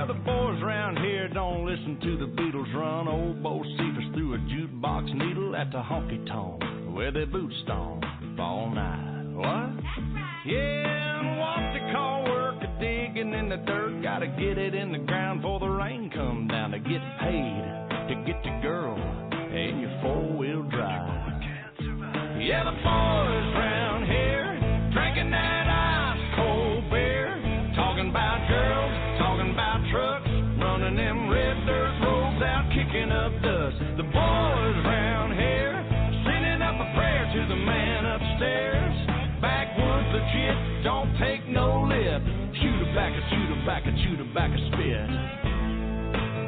Well, the boys around here don't listen to the Beatles run. Old Bo Cephas threw a jukebox needle at the honky-tonk where they boot stomp all night. What? Yeah, and what they call work a digging in the dirt. Gotta get it in the ground before the rain come down to get paid, to get your girl and your four-wheel drive. Yeah, the boys round here drinking that ice cold beer, talking about girls, talking about trucks, running them red dirt roads out, kicking up dust. The boys round here sending up a prayer to the man upstairs. Backwoods legit, don't take no lip. Shoot a back, a shoot a back, a shoot a back, a spit.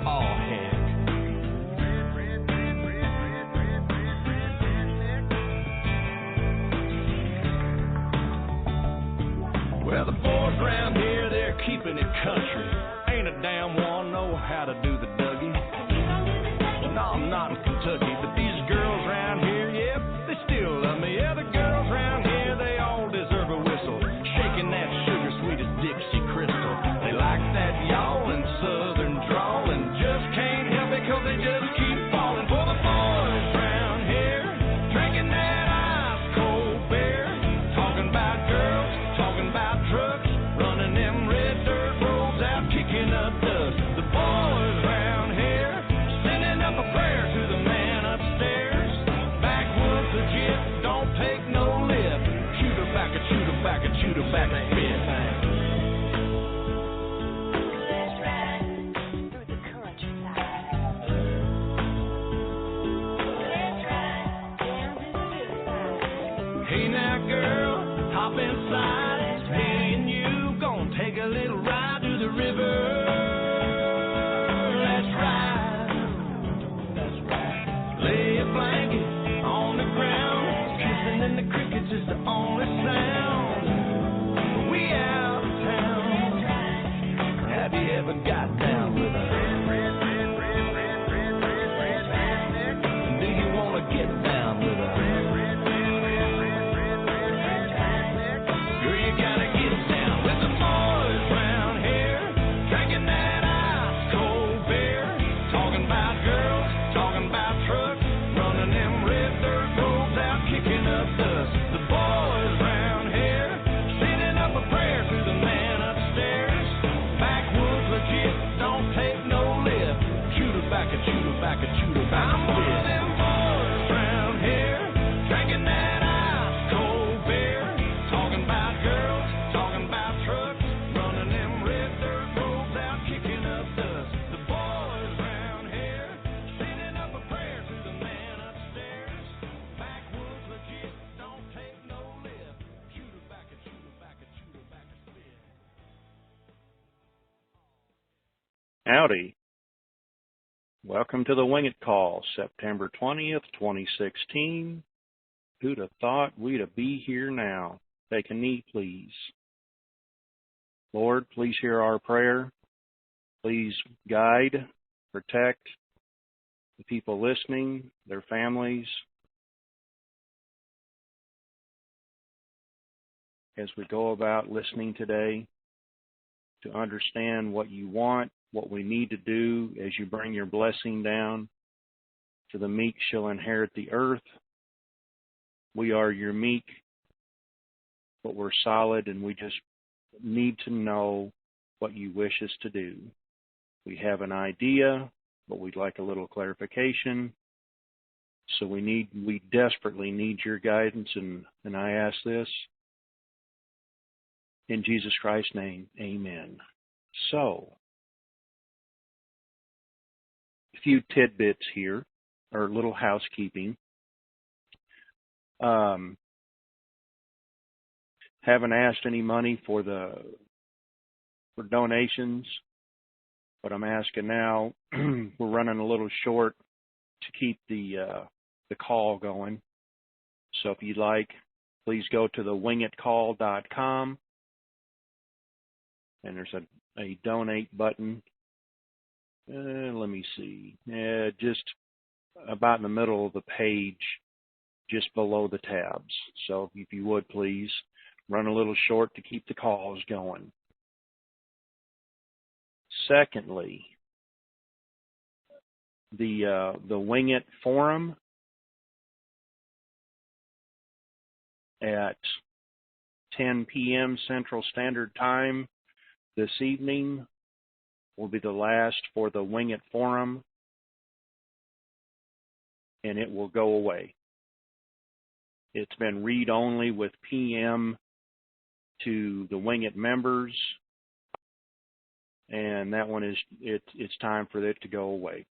Oh, heck. Well, the boys around here, they're keeping it country. Ain't a damn one know how to do the Dougie. No, I'm not in Kentucky, but these girls around here, yep, they still love me. Yeah, the girls around here, they all deserve a whistle. Shaking that sugar sweet as Dixie Crystal. They like that yawling southern drawl and just can't help it 'cause they just keep falling for the boys around here. Drinking that ice cold beer, talking about girls, talking about trucks, running them red dirt roads out, kicking up dust. The boys around here sending up a prayer to the man upstairs. Backwoods legit, don't take no lip. Shoot her back, a shoot her back, a shoot her back, a spit. Let's ride through the countryside. Let's ride down to the riverside. Hey now, girl, hop inside. Me and you gonna take a little ride to the river. Let's ride. That's right. Lay a blanket on the ground. Kissing in the crickets is the only sound. We out of town. Have you ever got down with a do you wanna get down with a girl, you gotta get down with the boys round here, drinking that ice cold beer, talking about girls, talking about trucks, running them red dirt roads out, kicking up dust. The boys round here, sending up a prayer to the man upstairs. Backwoods legit, don't take no lip. Shoot her back, a shoot her back, a shoot her back. I'm one of them boys round here, drinking that ice cold beer, talking about girls, talking about trucks, running them red dirt roads out, kicking up dust. The boys round here, sending up a prayer to the man upstairs. Backwoods legit, don't take no lip. Shoot her back, a shoot her back, a shoot her back, a spit. Howdy. Welcome to the WINGIT call, September 20th, 2016. Who'd have thought we'd be here now? Take a knee, please. Lord, please hear our prayer. Please guide, protect the people listening, their families, as we go about listening today, to understand what you want, what we need to do as you bring your blessing down. To the meek shall inherit the earth. We are your meek, but we're solid, and we just need to know what you wish us to do. We have an idea, but we'd like a little clarification. So we desperately need your guidance, and I ask this in Jesus Christ's name, amen. So, a few tidbits here, or a little housekeeping. Haven't asked any money for donations, but I'm asking now. We're running a little short to keep the call going. So if you'd like, please go to the wingitcall.com, and there's a donate button. Let me see. Just about in the middle of the page, just below the tabs. So if you would, please run a little short to keep the calls going. secondly, the WINGIT forum at 10 p.m. Central Standard Time this evening will be the last for the WINGIT forum, and it will go away. It's been read-only with PM to the WINGIT members, and that one is it's time for it to go away.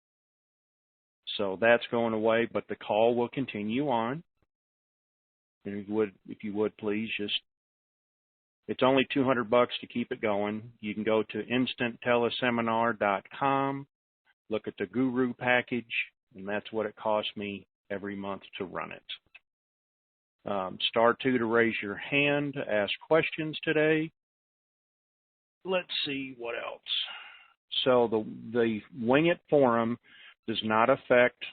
So that's going away, but the call will continue on. And if you would please just, it's only $200 to keep it going. You can go to instantteleSeminar.com, look at the Guru package, and that's what it costs me every month to run it. Star 2 to raise your hand to ask questions today. Let's see what else. So the WINGIT forum does not affect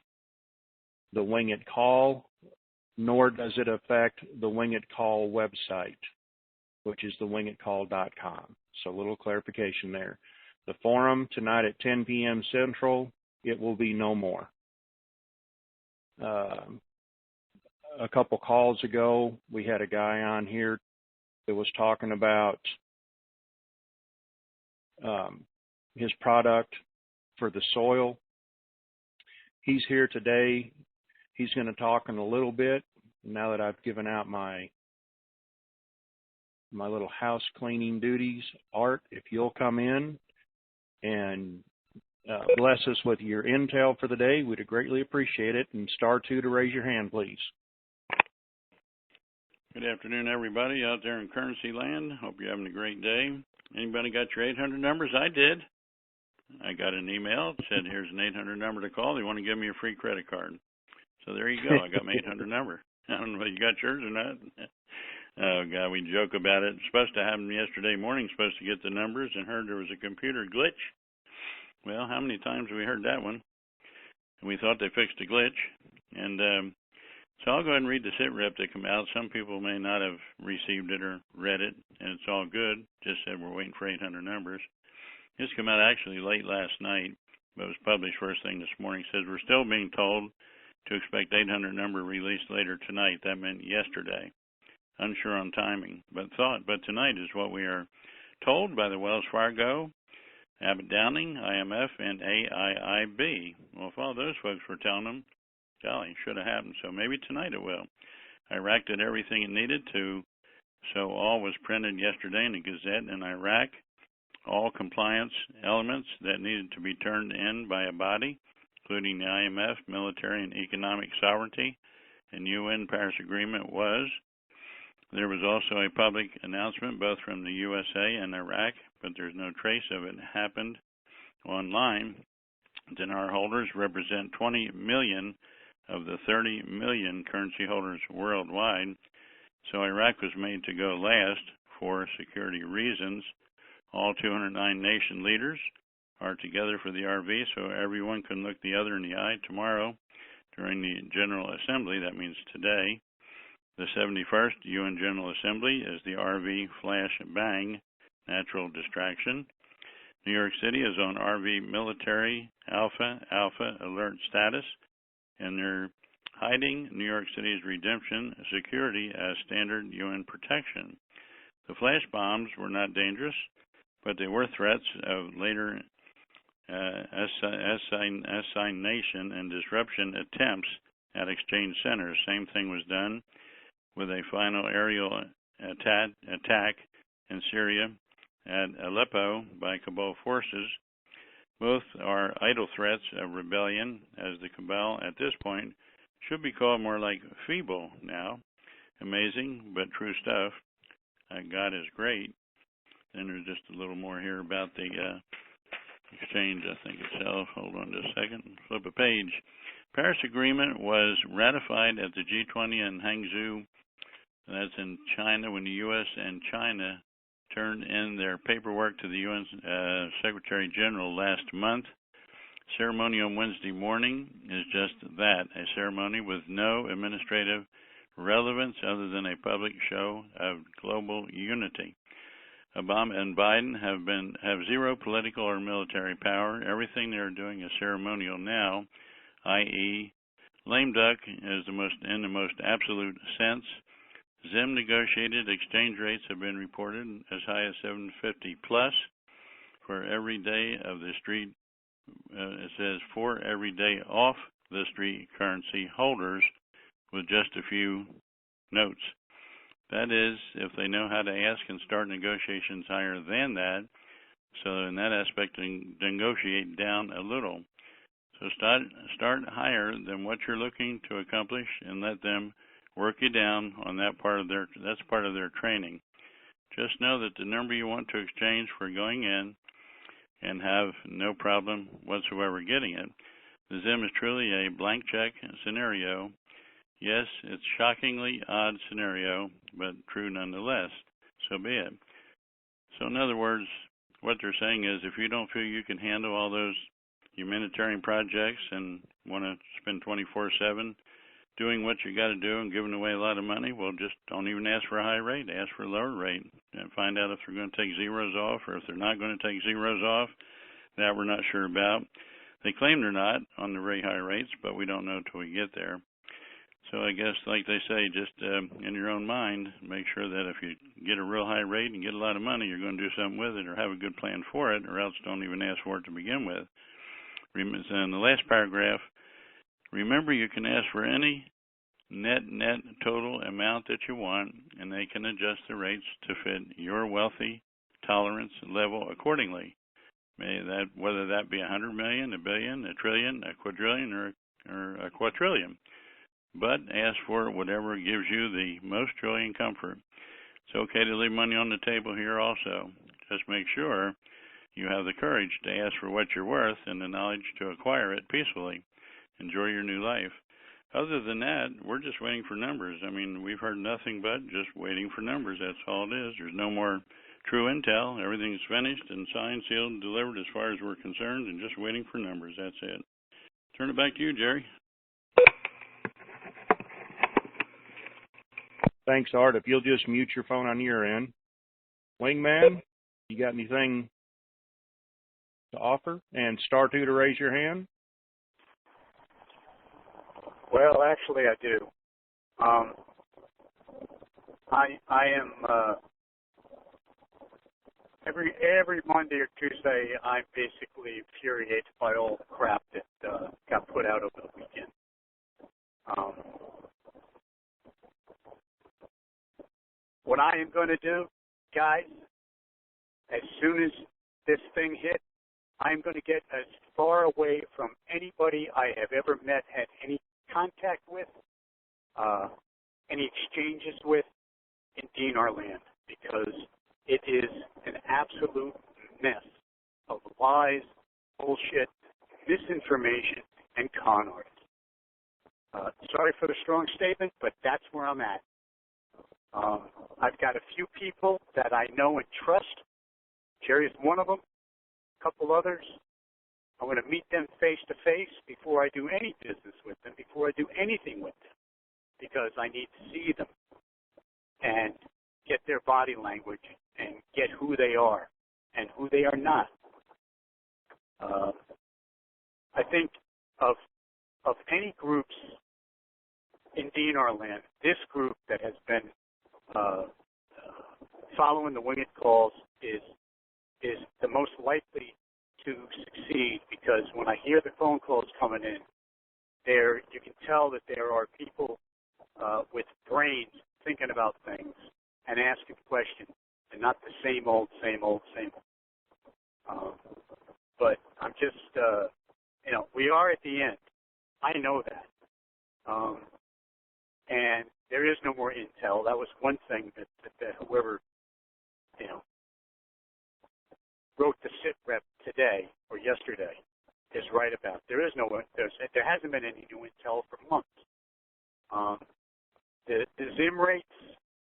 the WINGIT call, nor does it affect the WINGIT call website, which is thewingitcall.com. So a little clarification there. The forum tonight at 10 p.m. Central, it will be no more. A couple calls ago, we had a guy on here that was talking about his product for the soil. He's here today. He's going to talk in a little bit now that I've given out my little house cleaning duties. Art, if you'll come in and bless us with your intel for the day, we'd greatly appreciate it. And star 2 to raise your hand, please. Good afternoon, everybody out there in currency land. Hope you're having a great day. Anybody got your 800 numbers? I did. I got an email. It said, here's an 800 number to call. They want to give me a free credit card. So there you go. I got my 800 number. I don't know if you got yours or not. Oh, God, we joke about it. It's supposed to happen yesterday morning, supposed to get the numbers, and heard there was a computer glitch. Well, how many times have we heard that one? And we thought they fixed a glitch. And so I'll go ahead and read the SITREP that come out. Some people may not have received it or read it, and it's all good. Just said we're waiting for 800 numbers. This came out actually late last night, but it was published first thing this morning. It says we're still being told to expect 800 number released later tonight. That meant yesterday. Unsure on timing, but tonight is what we are told by the Wells Fargo, Abbott Downing, IMF, and AIIB. Well, if all those folks were telling them, golly, should have happened. So maybe tonight it will. Iraq did everything it needed to, so all was printed yesterday in the Gazette in Iraq. All compliance elements that needed to be turned in by a body, including the IMF, military and economic sovereignty, and UN Paris Agreement was. There was also a public announcement both from the USA and Iraq, but there's no trace of it happened online. Dinar holders represent 20 million of the 30 million currency holders worldwide. So Iraq was made to go last for security reasons. All 209 nation leaders are together for the RV, so everyone can look the other in the eye tomorrow during the General Assembly. That means today. The 71st UN General Assembly is the RV Flash Bang Natural Distraction. New York City is on RV Military Alpha Alert status, and they're hiding New York City's redemption security as standard UN protection. The flash bombs were not dangerous, but they were threats of later assignation and disruption attempts at exchange centers. Same thing was done with a final aerial attack in Syria at Aleppo by Cabal forces. Both are idle threats of rebellion, as the Cabal at this point should be called more like feeble now. Amazing, but true stuff. God is great. And there's just a little more here about the exchange, I think itself. Hold on just a second. Flip a page. Paris Agreement was ratified at the G20 in Hangzhou. That's in China, when the U.S. and China turned in their paperwork to the UN Secretary General last month. Ceremony on Wednesday morning is just that, a ceremony with no administrative relevance other than a public show of global unity. Obama and Biden have zero political or military power. Everything they're doing is ceremonial now, i.e., lame duck is in the most absolute sense. Zim negotiated exchange rates have been reported as high as 750 plus for every day of the street. It says for every day off the street currency holders with just a few notes. That is, if they know how to ask and start negotiations higher than that, so in that aspect, negotiate down a little. So start higher than what you're looking to accomplish, and let them work you down on that's part of their training. Just know that the number you want to exchange for going in and have no problem whatsoever getting it. The Zim is truly a blank check scenario. Yes, it's shockingly odd scenario, but true nonetheless. So be it. So in other words, what they're saying is if you don't feel you can handle all those humanitarian projects and want to spend 24/7 doing what you got to do and giving away a lot of money, well, just don't even ask for a high rate. Ask for a lower rate and find out if they're going to take zeros off or if they're not going to take zeros off. That we're not sure about. They claim they're not on the very high rates, but we don't know until we get there. So I guess, like they say, just in your own mind, make sure that if you get a real high rate and get a lot of money, you're going to do something with it or have a good plan for it, or else don't even ask for it to begin with. In the last paragraph, remember you can ask for any net total amount that you want, and they can adjust the rates to fit your wealthy tolerance level accordingly. Whether that be 100 million, a billion, a trillion, a quadrillion, or a quadrillion. But ask for whatever gives you the most joy and comfort. It's okay to leave money on the table here also. Just make sure you have the courage to ask for what you're worth and the knowledge to acquire it peacefully. Enjoy your new life. Other than that, we're just waiting for numbers. I mean, we've heard nothing but just waiting for numbers. That's all it is. There's no more true intel. Everything's finished and signed, sealed, and delivered as far as we're concerned, and just waiting for numbers. That's it. Turn it back to you, Jerry. Thanks, Art. If you'll just mute your phone on your end. Wingman, you got anything to offer? And star 2 to raise your hand. Well, actually, I do. I am every Monday or Tuesday, I'm basically infuriated by all the crap that got put out over the weekend. What I am going to do, guys, as soon as this thing hit, I'm going to get as far away from anybody I have ever met, had any contact with, any exchanges with in DNR land, because it is an absolute mess of lies, bullshit, misinformation, and con artists. Sorry for the strong statement, but that's where I'm at. I've got a few people that I know and trust. Jerry's one of them, a couple others. I'm going to meet them face to face before I do any business with them, before I do anything with them, because I need to see them and get their body language and get who they are and who they are not. I think of any groups in DNR land, this group that has been following the WINGIT calls is the most likely to succeed, because when I hear the phone calls coming in, you can tell that there are people with brains thinking about things and asking questions, and not the same old. But I'm just, we are at the end. I know that. And there is no more intel. That was one thing that whoever, wrote the sit rep today or yesterday is right about. There hasn't been any new intel for months. The Zim rates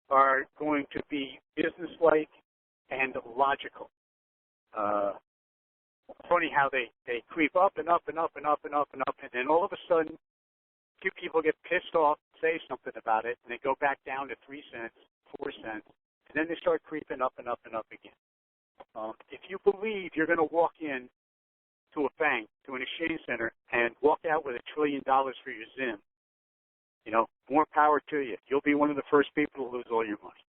are going to be businesslike and logical. Funny how they creep up and up and up and up and up and up, and then all of a sudden, a few people get pissed off, say something about it, and they go back down to 3 cents, 4 cents, And then they start creeping up and up and up again. If you believe you're going to walk in to a bank, to an exchange center, and walk out with $1 trillion for your Zim, more power to you. You'll be one of the first people to lose all your money.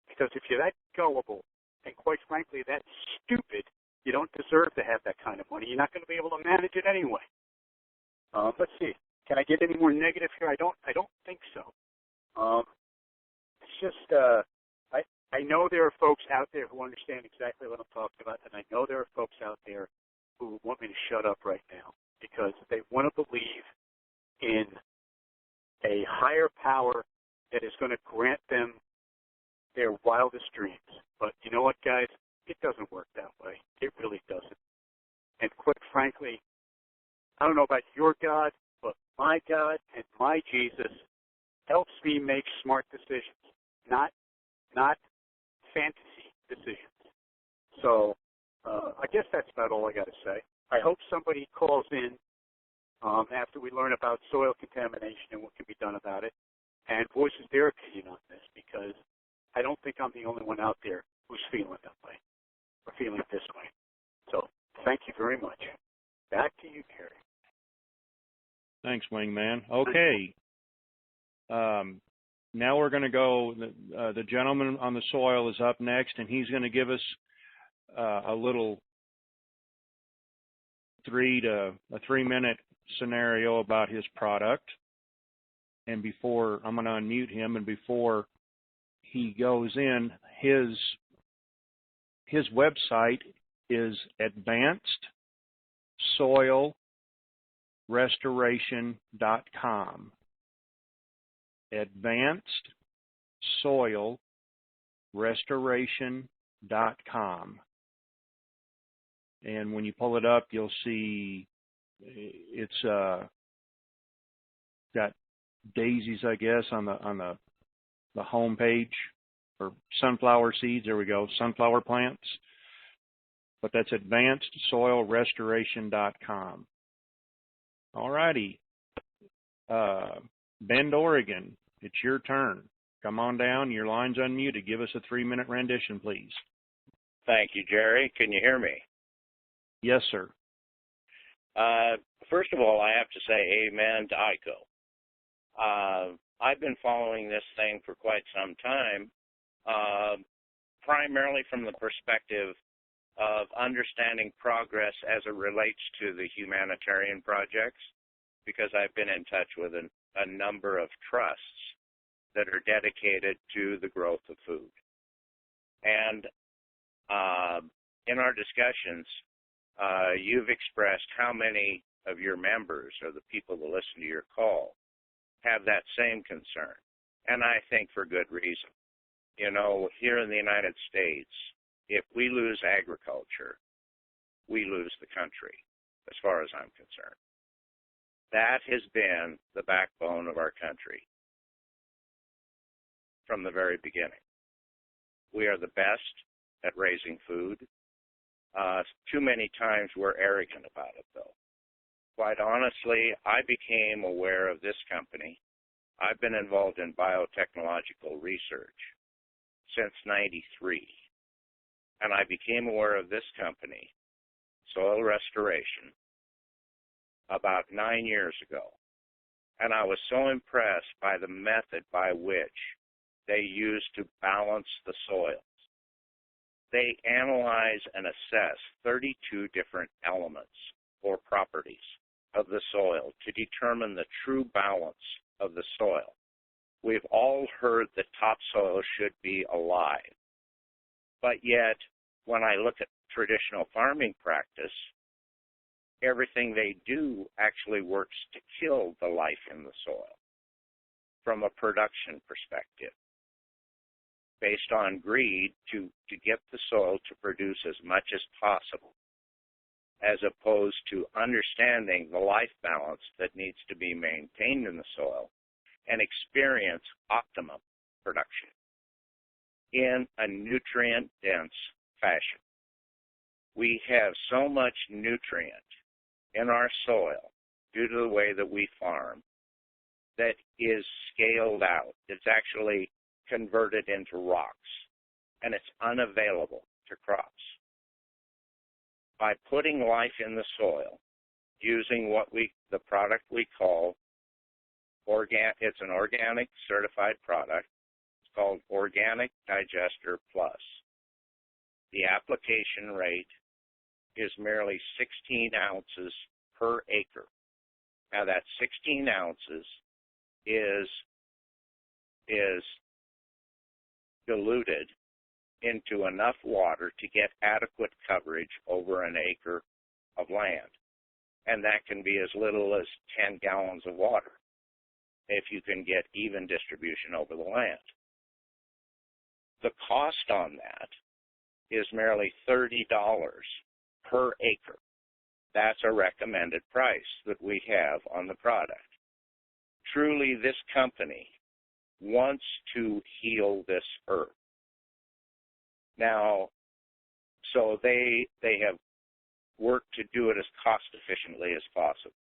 Because if you're that gullible, and quite frankly, that stupid, you don't deserve to have that kind of money. You're not going to be able to manage it anyway. Let's see. Can I get any more negative here? I don't think so. It's just, I know there are folks out there who understand exactly what I'm talking about, and I know there are folks out there who want me to shut up right now because they want to believe in a higher power that is going to grant them their wildest dreams. But you know what, guys? It doesn't work that way. It really doesn't. And quite frankly, I don't know about your God, but my God and my Jesus helps me make smart decisions, not fantasy decisions. So I guess that's about all I got to say. I hope somebody calls in after we learn about soil contamination and what can be done about it and voices their opinion on this, because I don't think I'm the only one out there who's feeling that way or feeling this way. So thank you very much. Back to you, Gary. Thanks, Wingman. Okay. Now we're going to go, the gentleman on the soil is up next, and he's going to give us a little 3-minute scenario about his product. And before, I'm going to unmute him, and before he goes in, his website is advancedsoilrestoration.com. advancedsoilrestoration.com. And when you pull it up, you'll see it's got daisies, I guess, on the home page, or sunflower seeds. There we go, sunflower plants. But that's advancedsoilrestoration.com. All righty. Bend, Oregon, it's your turn. Come on down. Your line's unmuted. Give us a 3-minute rendition, please. Thank you, Jerry. Can you hear me? Yes, sir. First of all, I have to say amen to ICO. I've been following this thing for quite some time, primarily from the perspective of understanding progress as it relates to the humanitarian projects, because I've been in touch with a number of trusts that are dedicated to the growth of food. And in our discussions, you've expressed how many of your members, or the people that listen to your call, have that same concern. And I think for good reason. Here in the United States, if we lose agriculture, we lose the country, as far as I'm concerned. That has been the backbone of our country from the very beginning. We are the best at raising food. Too many times we're arrogant about it, though. Quite honestly, I became aware of this company. I've been involved in biotechnological research since '93. And I became aware of this company, Soil Restoration, about 9 years ago. And I was so impressed by the method by which they use to balance the soils. They analyze and assess 32 different elements or properties of the soil to determine the true balance of the soil. We've all heard that topsoil should be alive. But yet, when I look at traditional farming practice, everything they do actually works to kill the life in the soil from a production perspective, based on greed to get the soil to produce as much as possible, as opposed to understanding the life balance that needs to be maintained in the soil and experience optimum production in a nutrient-dense fashion. We have so much nutrient in our soil due to the way that we farm that is scaled out. It's actually converted into rocks, and it's unavailable to crops. By putting life in the soil, using the product we call it's an organic certified product. It's called Organic Digester Plus. The application rate is merely 16 ounces per acre. Now that 16 ounces is diluted into enough water to get adequate coverage over an acre of land. And that can be as little as 10 gallons of water if you can get even distribution over the land. The cost on that is merely $30 per acre. That's a recommended price that we have on the product. Truly, this company wants to heal this earth. Now, so they have worked to do it as cost efficiently as possible.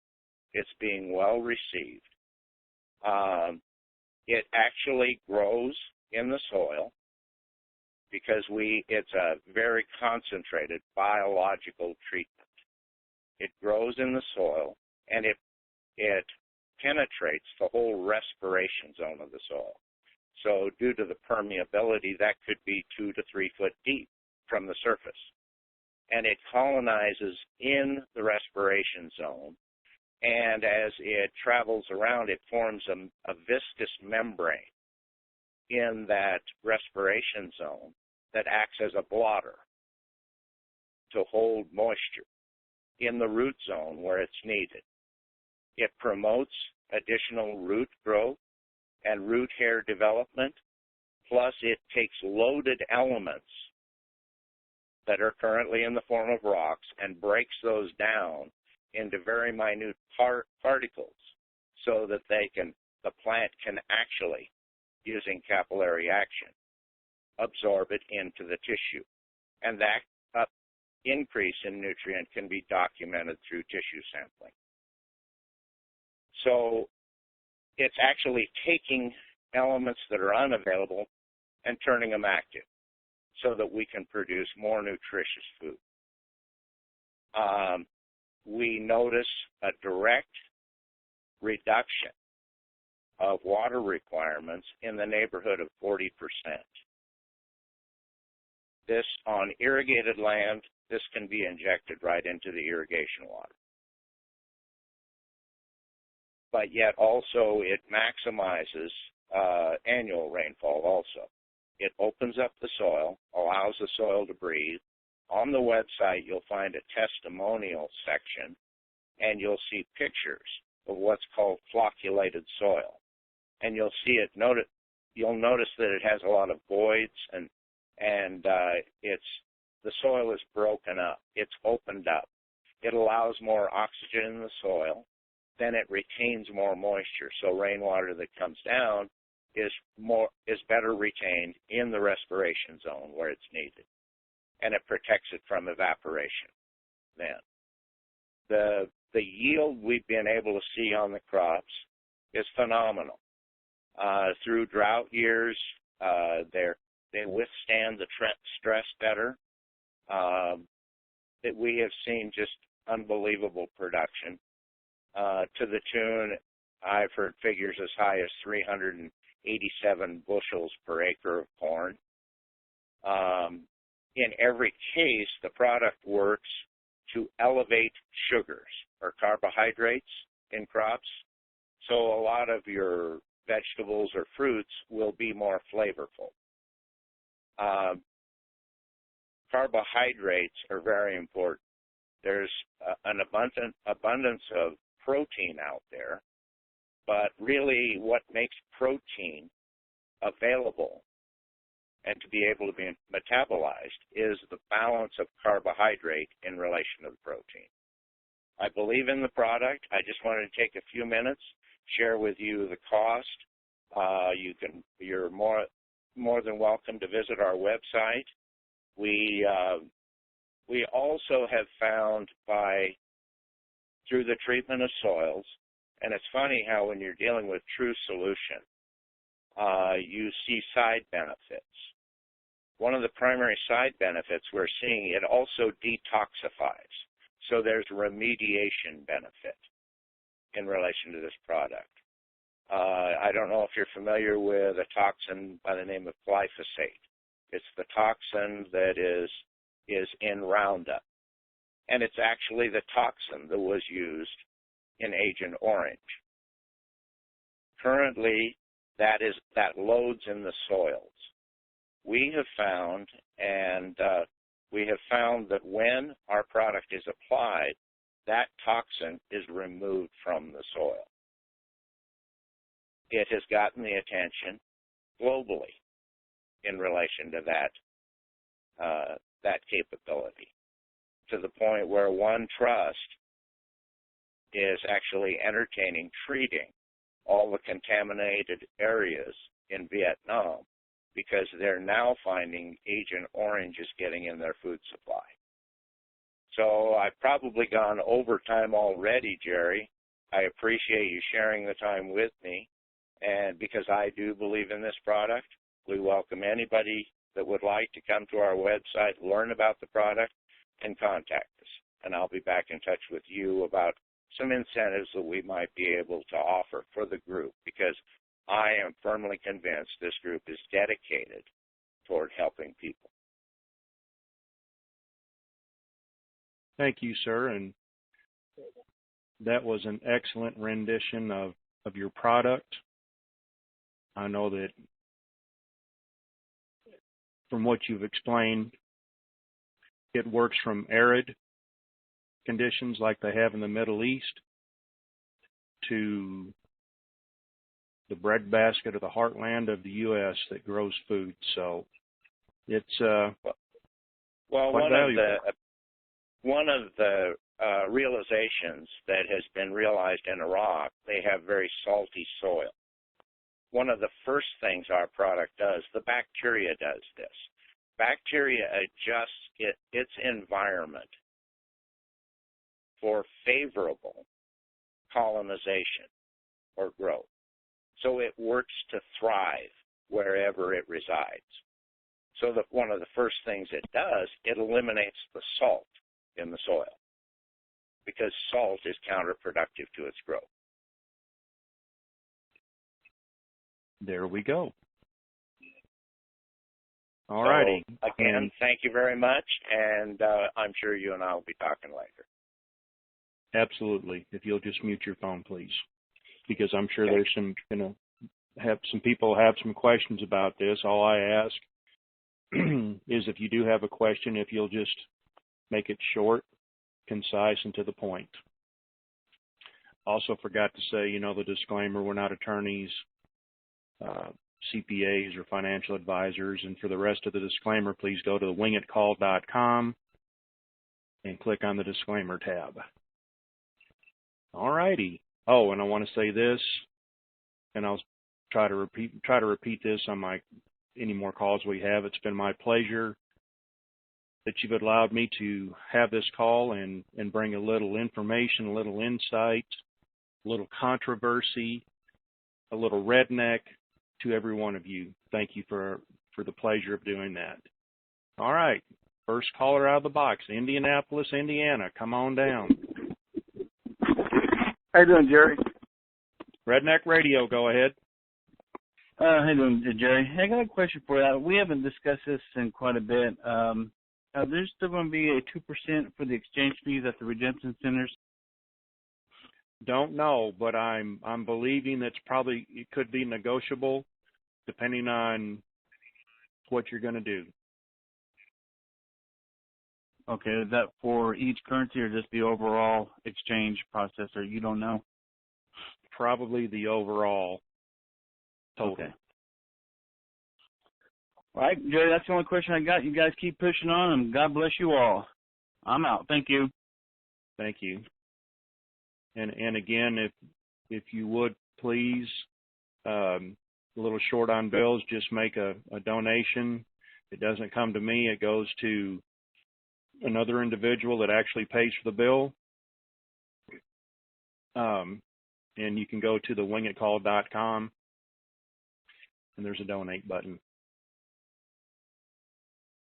It's being well received. It actually grows in the soil because it's a very concentrated biological treatment. It grows in the soil, and it penetrates the whole respiration zone of the soil. So due to the permeability, that could be 2 to 3 foot deep from the surface. And it colonizes in the respiration zone, and as it travels around, it forms a viscous membrane in that respiration zone that acts as a blotter to hold moisture in the root zone where it's needed. It promotes additional root growth and root hair development, plus it takes loaded elements that are currently in the form of rocks and breaks those down into very minute particles so that the plant can actually, using capillary action, absorb it into the tissue. And that increase in nutrient can be documented through tissue sampling. So it's actually taking elements that are unavailable and turning them active so that we can produce more nutritious food. We notice a direct reduction of water requirements in the neighborhood of 40%. This, on irrigated land, this can be injected right into the irrigation water. But yet also it maximizes annual rainfall also. It opens up the soil, allows the soil to breathe. On the website, you'll find a testimonial section, and you'll see pictures of what's called flocculated soil. And you'll see it. You'll notice that it has a lot of voids, and the soil is broken up. It's opened up. It allows more oxygen in the soil. Then it retains more moisture. So rainwater that comes down is better retained in the respiration zone where it's needed, and it protects it from evaporation. Then the yield we've been able to see on the crops is phenomenal. Through drought years, they withstand the stress better. That we have seen just unbelievable production to the tune, I've heard figures as high as 387 bushels per acre of corn. In every case, the product works to elevate sugars or carbohydrates in crops. So a lot of your vegetables or fruits will be more flavorful. Carbohydrates are very important. There's an abundance of protein out there, but really what makes protein available and to be able to be metabolized is the balance of carbohydrate in relation to the protein. I believe in the product. I just wanted to take a few minutes, share with you the cost. You're more than welcome to visit our website. We also have found through the treatment of soils, and it's funny how when you're dealing with true solution, you see side benefits. One of the primary side benefits we're seeing, it also detoxifies. So there's remediation benefit in relation to this product. I don't know if you're familiar with a toxin by the name of glyphosate. It's the toxin that is in Roundup. And it's actually the toxin that was used in Agent Orange. Currently, that loads in the soils. We have found, that when our product is applied, that toxin is removed from the soil. It has gotten the attention globally in relation to that capability, to the point where One Trust is actually entertaining treating all the contaminated areas in Vietnam because they're now finding Agent Orange is getting in their food supply. So I've probably gone over time already, Jerry. I appreciate you sharing the time with me. And because I do believe in this product, we welcome anybody that would like to come to our website, learn about the product, and contact us. And I'll be back in touch with you about some incentives that we might be able to offer for the group, because I am firmly convinced this group is dedicated toward helping people. Thank you, sir. And that was an excellent rendition of your product. I know that from what you've explained, it works from arid conditions like they have in the Middle East to the breadbasket of the heartland of the U.S. that grows food. So it's quite valuable. One of the realizations that has been realized in Iraq, they have very salty soil. One of the first things our product does, the bacteria does this. Bacteria adjusts its environment for favorable colonization or growth. So it works to thrive wherever it resides. So that one of the first things it does, it eliminates the salt in the soil, because salt is counterproductive to its growth. There we go. All righty. So, again, thank you very much, and I'm sure you and I will be talking later. Absolutely. If you'll just mute your phone, please, because I'm sure there's some people have some questions about this. All I ask is if you do have a question, if you'll just make it short, concise, and to the point. Also forgot to say, the disclaimer, we're not attorneys, CPAs, or financial advisors. And for the rest of the disclaimer, please go to wingitcall.com and click on the disclaimer tab. All righty. Oh, and I want to say this, and I'll try to repeat this on any more calls we have. It's been my pleasure that you've allowed me to have this call and bring a little information, a little insight, a little controversy, a little redneck to every one of you. Thank you for the pleasure of doing that. All right. First caller out of the box, Indianapolis, Indiana. Come on down. How you doing, Jerry? Redneck Radio, go ahead. How you doing, Jerry? Hey, I got a question for you. We haven't discussed this in quite a bit. There's still going to be a 2% for the exchange fees at the redemption centers? Don't know, but I'm believing it could be negotiable depending on what you're going to do. Okay, is that for each currency or just the overall exchange process, or you don't know? Probably the overall total. Okay. All right, Jerry, that's the only question I got. You guys keep pushing on, and God bless you all. I'm out. Thank you. Thank you. And again, if you would please, a little short on bills, just make a donation. It doesn't come to me. It goes to another individual that actually pays for the bill. And you can go to the wingitcall.com and there's a donate button.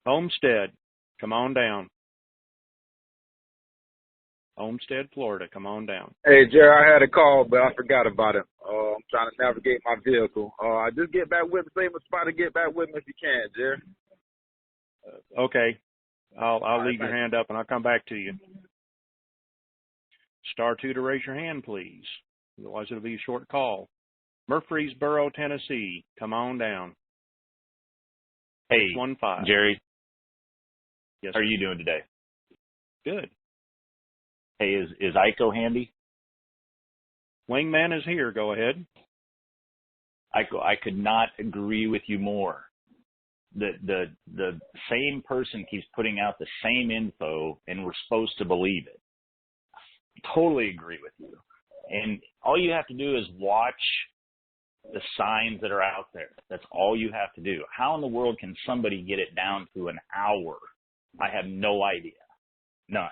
Homestead, come on down. Homestead, Florida, come on down. Hey, Jerry, I had a call, but I forgot about it. I'm trying to navigate my vehicle. Just get back with me. Save a spot to get back with me if you can, Jerry. Okay. I'll right, leave your hand up, and I'll come back to you. Star 2 to raise your hand, please. Otherwise, it'll be a short call. Murfreesboro, Tennessee, come on down. Hey, 615. Jerry. Yes, How are sir. you doing today? Good. Hey, is Iko handy? Wingman is here. Go ahead. Iko, I could not agree with you more. The same person keeps putting out the same info, and we're supposed to believe it. Totally agree with you. And all you have to do is watch the signs that are out there. That's all you have to do. How in the world can somebody get it down to an hour? I have no idea. None.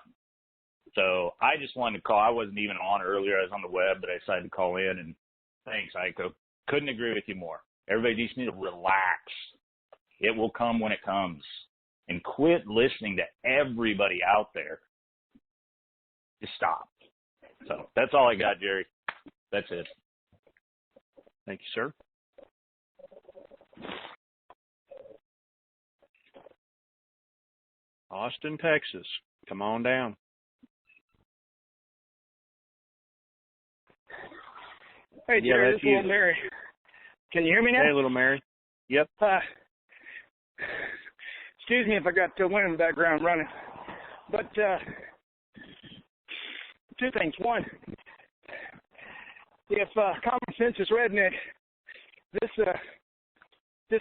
So I just wanted to call. I wasn't even on earlier. I was on the web, but I decided to call in. And thanks, Iko. Couldn't agree with you more. Everybody just needs to relax. It will come when it comes. And quit listening to everybody out there. Just stop. So that's all I got, Jerry. That's it. Thank you, sir. Austin, Texas, come on down. Hey, Yeah, Jerry, that's this is Little you. Mary. Can you hear me now? Hey, little Mary. Yep. Excuse me if I got wind in the background running. But two things. One, if common sense is redneck, this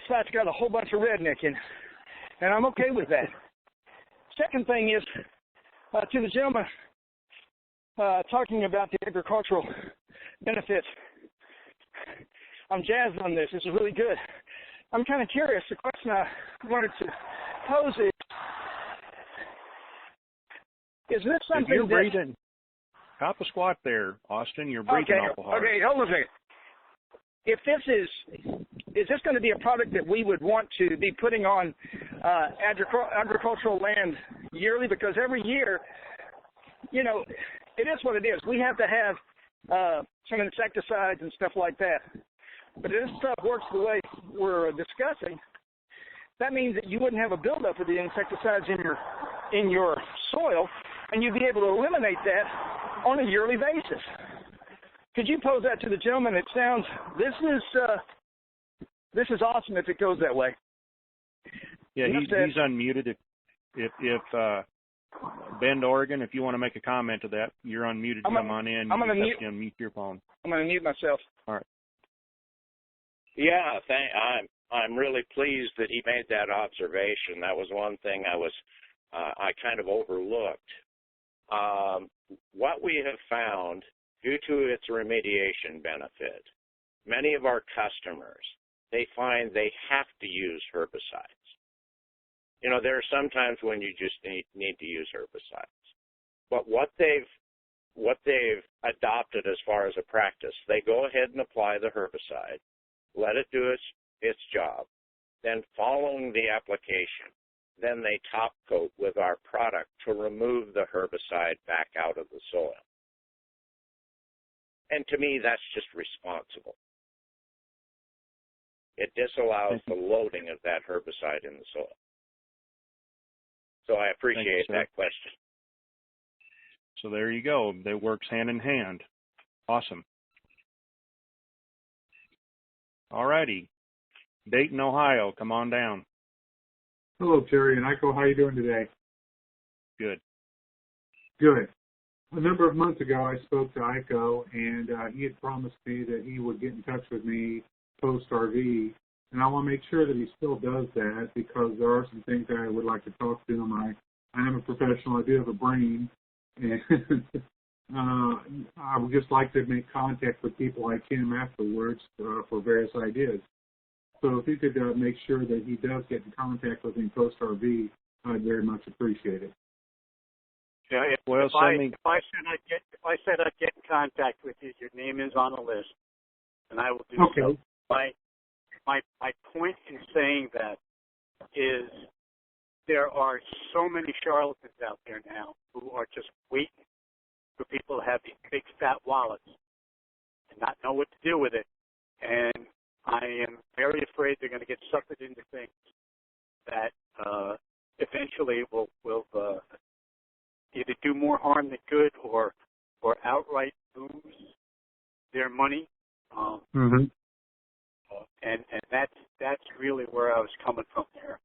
site's got a whole bunch of redneck in it, and I'm okay with that. Second thing is, to the gentleman talking about the agricultural benefits, I'm jazzed on this. This is really good. I'm kind of curious. The question I wanted to pose is this something If you're that... breathing, cop a squat there, Austin. You're breathing awful hard. Okay, hold on a second. If is this going to be a product that we would want to be putting on agricultural land yearly? Because every year, you know, it is what it is. We have to have some insecticides and stuff like that. But if this stuff works the way we're discussing, that means that you wouldn't have a buildup of the insecticides in your soil, and you'd be able to eliminate that on a yearly basis. Could you pose that to the gentleman? It sounds this is awesome if it goes that way. Yeah, he's unmuted. If Bend, Oregon, if you want to make a comment to that, you're unmuted. Come on in. I'm going to unmute your phone. I'm going to mute myself. All right. Yeah, I'm really pleased that he made that observation. That was one thing I kind of overlooked. What we have found, due to its remediation benefit, many of our customers, they find they have to use herbicides. You know, there are some times when you just need to use herbicides. But what they've adopted as far as a practice, they go ahead and apply the herbicide, let it do its job, then following the application, then they top coat with our product to remove the herbicide back out of the soil. And to me, that's just responsible. It disallows the loading of that herbicide in the soil. So I appreciate that question. So there you go. That works hand in hand. Awesome. All righty. Dayton, Ohio, come on down. Hello, Terry and Iko. How are you doing today? Good. Good. A number of months ago, I spoke to Iko, and he had promised me that he would get in touch with me post-RV, and I want to make sure that he still does that because there are some things that I would like to talk to him. I am a professional. I do have a brain, and I would just like to make contact with people like him afterwards for various ideas. So if you could make sure that he does get in contact with me post-RV, I'd very much appreciate it. Yeah, if I said I'd get in contact with you, your name is on the list, and I will do so. my point in saying that is there are so many charlatans out there now who are just waiting for people to have these big fat wallets and not know what to do with it. And I am very afraid they're going to get suckered into things that eventually will either do more harm than good or outright lose their money. And that's really where I was coming from there.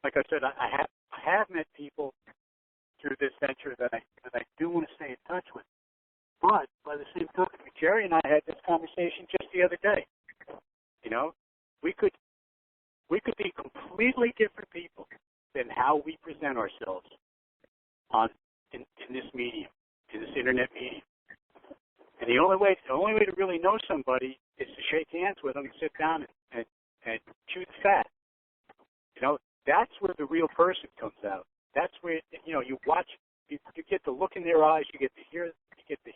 Like I said, I have met people through this venture that I do want to stay in touch with. But by the same token, Jerry and I had this conversation just the other day. You know, we could be completely different people than how we present ourselves in this medium, in this internet medium. And the only way to really know somebody is to shake hands with them and sit down and chew the fat. You know, that's where the real person comes out. That's where, you know, you watch, you get to look in their eyes, you get to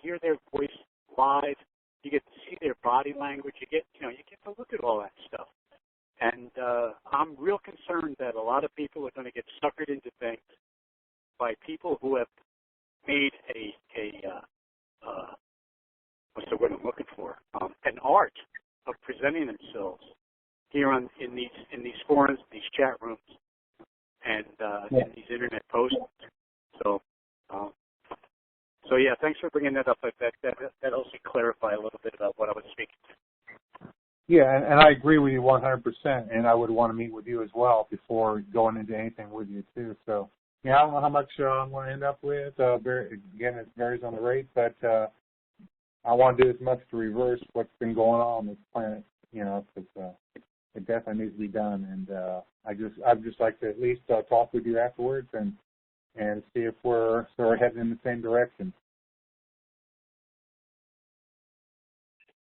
hear their voice live, you get to see their body language, you get to look at all that stuff. And I'm real concerned that a lot of people are going to get suckered into things by people who have made what's the word I'm looking for? An art of presenting themselves here in these forums, these chat rooms, and in these internet posts. So yeah, thanks for bringing that up. That also clarify a little bit about what I was speaking to. Yeah, and I agree with you 100%, and I would want to meet with you as well before going into anything with you too. So yeah, I don't know how much I'm going to end up with. Again, it varies on the rate, but I want to do as much to reverse what's been going on this planet, you know, because it definitely needs to be done. And I'd just like to at least talk with you afterwards and see if we're heading in the same direction.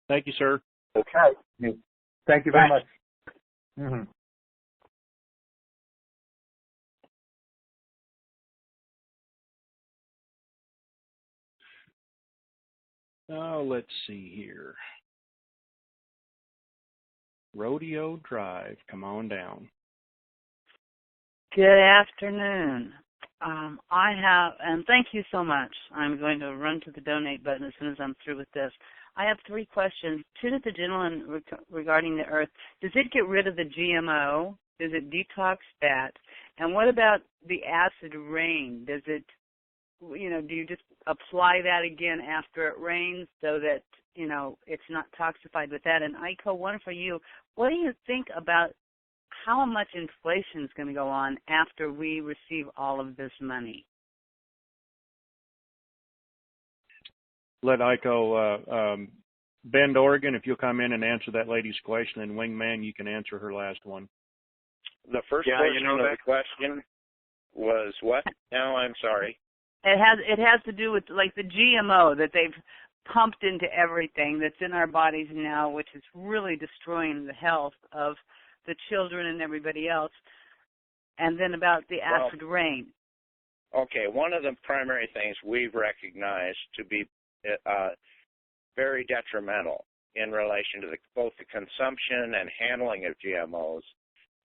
Thank you, sir. Okay. Thank you very much. Mm-hmm. Oh, let's see here. Rodeo Drive, come on down. Good afternoon. I have, and thank you so much. I'm going to run to the donate button as soon as I'm through with this. I have 3 questions. Two to the gentleman regarding the earth. Does it get rid of the GMO? Does it detox fat? And what about the acid rain? Does it, you know, do you just apply that again after it rains so that, you know, it's not toxified with that? And Iko, one for you. What do you think about how much inflation is going to go on after we receive all of this money? Let Iko, Bend, Oregon, if you'll come in and answer that lady's question, and Wingman, you can answer her last one. The first portion of the question was what? Now I'm sorry. It has to do with like the GMO that they've pumped into everything that's in our bodies now, which is really destroying the health of the children and everybody else. And then about the acid rain. Okay, one of the primary things we've recognized to be very detrimental in relation to both the consumption and handling of GMOs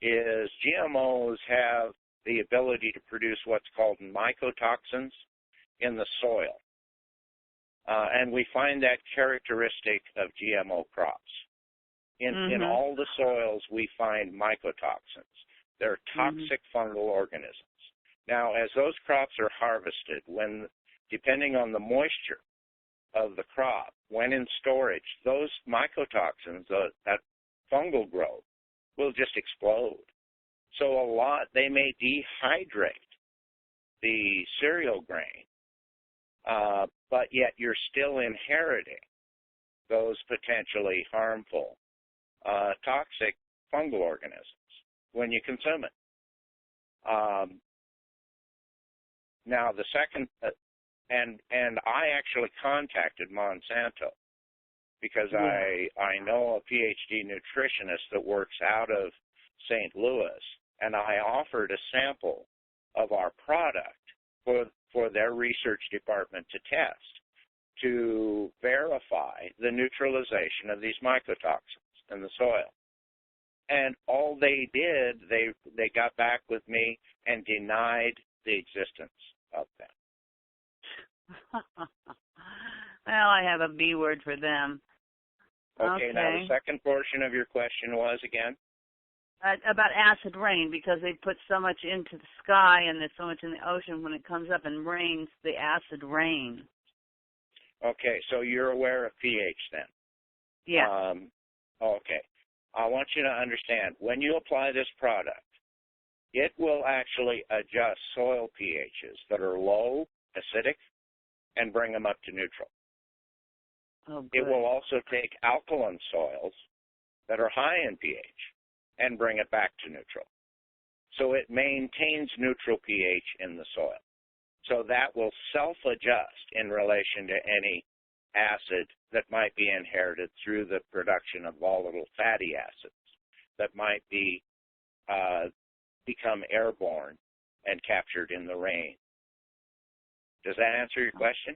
is GMOs have the ability to produce what's called mycotoxins in the soil. And we find that characteristic of GMO crops. In all the soils, we find mycotoxins. They're toxic fungal organisms. Now, as those crops are harvested, depending on the moisture of the crop, when in storage, those mycotoxins, that fungal growth, will just explode. So they may dehydrate the cereal grain, but yet you're still inheriting those potentially harmful toxic fungal organisms when you consume it. Now the second, and I actually contacted Monsanto because I know a PhD nutritionist that works out of St. Louis, and I offered a sample of our product for their research department to test to verify the neutralization of these mycotoxins. in the soil. And all they did, they got back with me and denied the existence of them. Well, I have a B word for them. Okay, now the second portion of your question was again? About acid rain, because they put so much into the sky and there's so much in the ocean. When it comes up and rains, the acid rain. Okay, so you're aware of pH then? Yeah. Okay. I want you to understand, when you apply this product, it will actually adjust soil pHs that are low, acidic, and bring them up to neutral. Oh, good. It will also take alkaline soils that are high in pH and bring it back to neutral. So it maintains neutral pH in the soil. So that will self-adjust in relation to any acid that might be inherited through the production of volatile fatty acids that might be become airborne and captured in the rain. Does that answer your question?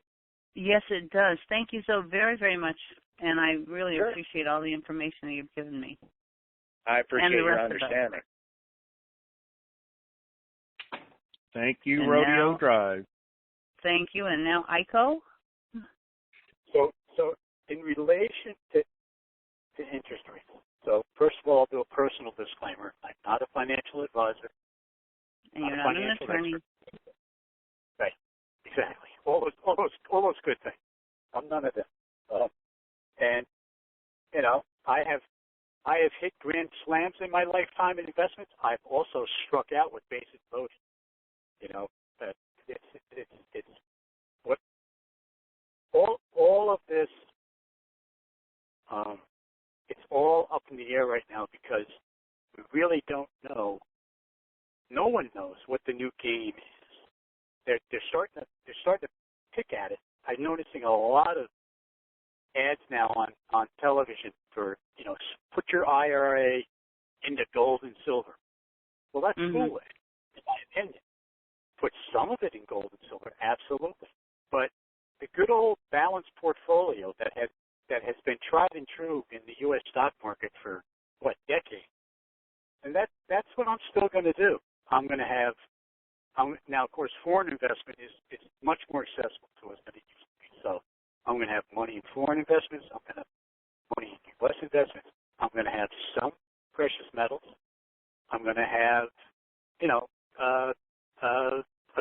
Yes, it does. Thank you so very, very much, and I really Sure. appreciate all the information that you've given me. I appreciate your understanding. Thank you, And Rodeo now, Drive. Thank you, and now Aiko? So in relation to interest rates, so first of all, I'll do a personal disclaimer. I'm not a financial advisor. And you're not an attorney. Expert. Right, exactly. All those good things. I'm none of them. And you know, I have hit grand slams in my lifetime in investments. I've also struck out with basic loading. You know, it's what all of this. It's all up in the air right now because we really don't know. No one knows what the new game is. They're starting to pick at it. I'm noticing a lot of ads now on television for, you know, put your IRA into gold and silver. Well, that's foolish, in my opinion. Put some of it in gold and silver, absolutely. But the good old balanced portfolio that has been tried and true in the U.S. stock market for, decades. And that's what I'm still going to do. Now, of course, foreign investment is much more accessible to us than it used to be. So I'm going to have money in foreign investments. I'm going to have money in U.S. investments. I'm going to have some precious metals. I'm going to have, you know, a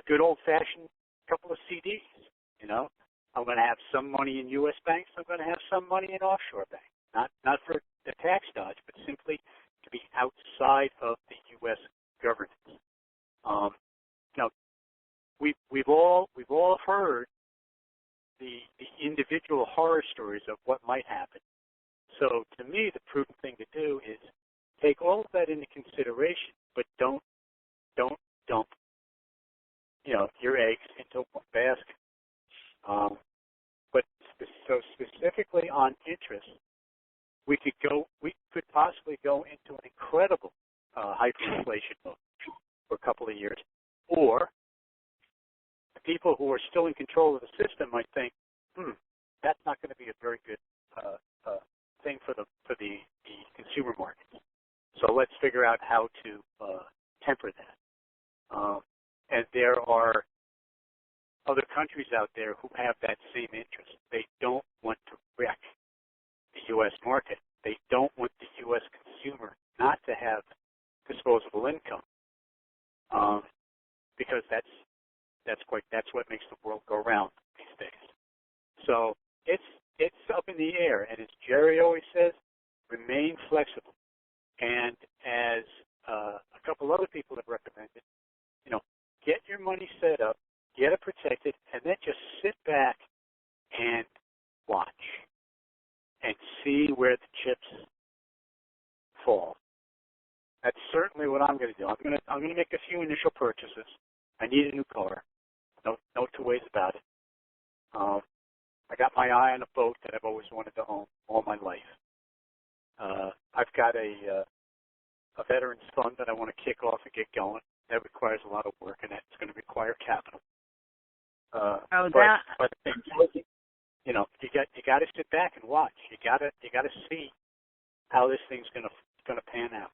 good old-fashioned couple of CDs, you know. I'm going to have some money in U.S. banks. I'm going to have some money in offshore banks. Not for the tax dodge, but simply to be outside of the U.S. governance. You know, we've all heard the individual horror stories of what might happen. So to me, the prudent thing to do is take all of that into consideration, but don't dump, you know, your eggs into one basket. But so specifically on interest, we could possibly go into an incredible hyperinflation mode for a couple of years, or the people who are still in control of the system might think, that's not going to be a very good thing for the consumer market. So let's figure out how to temper that. And there are other countries out there who have that same interest. They don't want to wreck the U.S. market. They don't want the U.S. consumer not to have disposable income, because that's what makes the world go round these days. So it's up in the air, and as Jerry always says, remain flexible. And as a couple other people have recommended, you know, get your money set up, get it protected, and then just sit back and watch and see where the chips fall. That's certainly what I'm going to do. I'm going to make a few initial purchases. I need a new car. No two ways about it. I got my eye on a boat that I've always wanted to own all my life. I've got a veterans fund that I want to kick off and get going. That requires a lot of work, and that's going to require capital. But you know, you got to sit back and watch. You got to see how this thing's gonna pan out.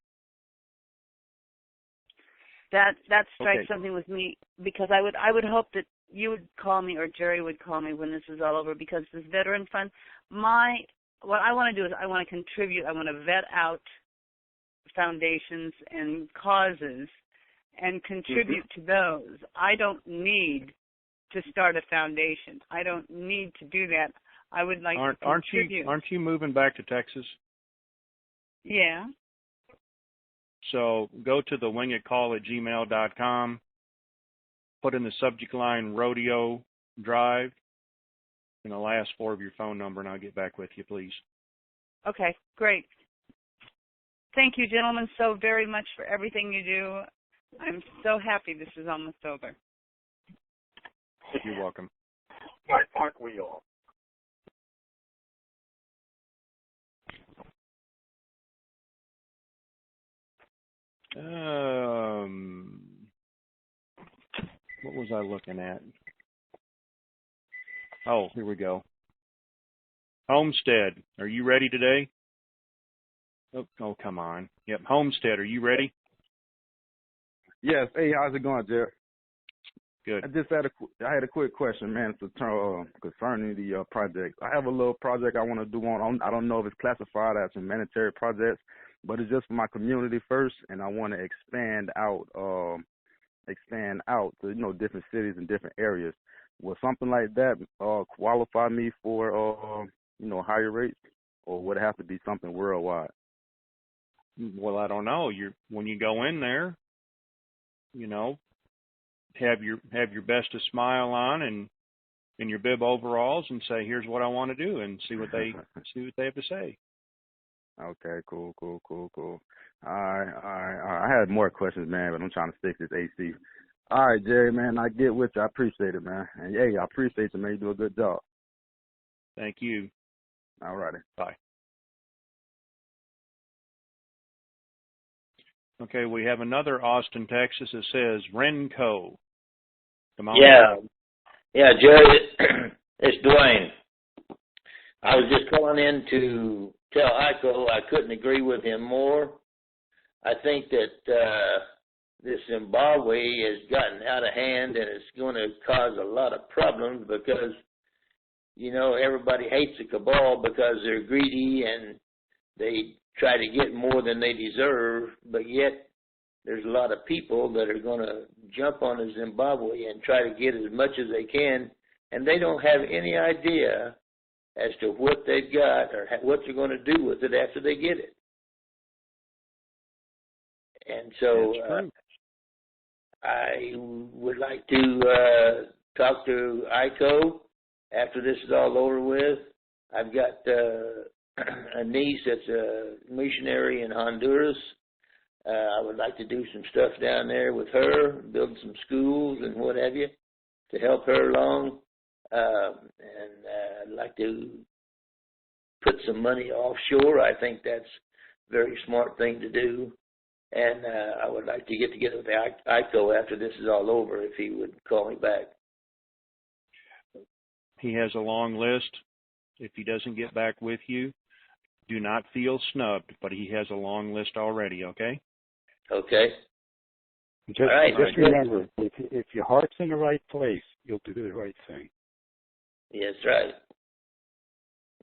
That strikes Okay. something with me, because I would hope that you would call me or Jerry would call me when this is all over, because this veteran fund, what I want to do is I want to contribute. I want to vet out foundations and causes and contribute to those. I don't need to start a foundation. I don't need to do that. I would like to contribute. Aren't you moving back to Texas? Yeah. So go to the wingitcall@gmail.com, put in the subject line rodeo drive and the last 4 of your phone number, and I'll get back with you, please. Okay, great. Thank you, gentlemen, so very much for everything you do. I'm so happy this is almost over. You're welcome. Aren't we all? What was I looking at? Oh, here we go. Homestead, are you ready today? Oh, come on. Yep, Homestead, are you ready? Yes. Hey, how's it going, Jared? Good. I had a quick question, man, concerning the project. I have a little project I want to do I don't know if it's classified as a humanitarian project, but it's just for my community first, and I want to expand out to different cities and different areas. Will something like that qualify me for higher rates, or would it have to be something worldwide? Well, I don't know. When you go in there, have your bestest smile on and in your bib overalls and say, "Here's what I want to do," and see what they have to say. Okay, cool. All right. I had more questions, man, but I'm trying to stick this AC. All right, Jerry, man, I get with you. I appreciate it, man. And hey, I appreciate you, man. You do a good job. Thank you. All righty. Bye. Okay, we have another Austin, Texas that says Renco. Come on. Yeah, Jerry, it's Dwayne. I was just calling in to tell Iko I couldn't agree with him more. I think that this Zimbabwe has gotten out of hand, and it's going to cause a lot of problems because, everybody hates the cabal because they're greedy and they try to get more than they deserve, but yet there's a lot of people that are going to jump on the Zimbabwe and try to get as much as they can, and they don't have any idea as to what they've got or what they're going to do with it after they get it. And so I would like to talk to Iko after this is all over with. I've got a niece that's a missionary in Honduras. I would like to do some stuff down there with her, build some schools and what have you to help her along. And I'd like to put some money offshore. I think that's a very smart thing to do. And I would like to get together with Iko after this is all over, if he would call me back. He has a long list. If he doesn't get back with you, do not feel snubbed, but he has a long list already, okay? Okay. Just remember, if your heart's in the right place, you'll do the right thing. Yes, right.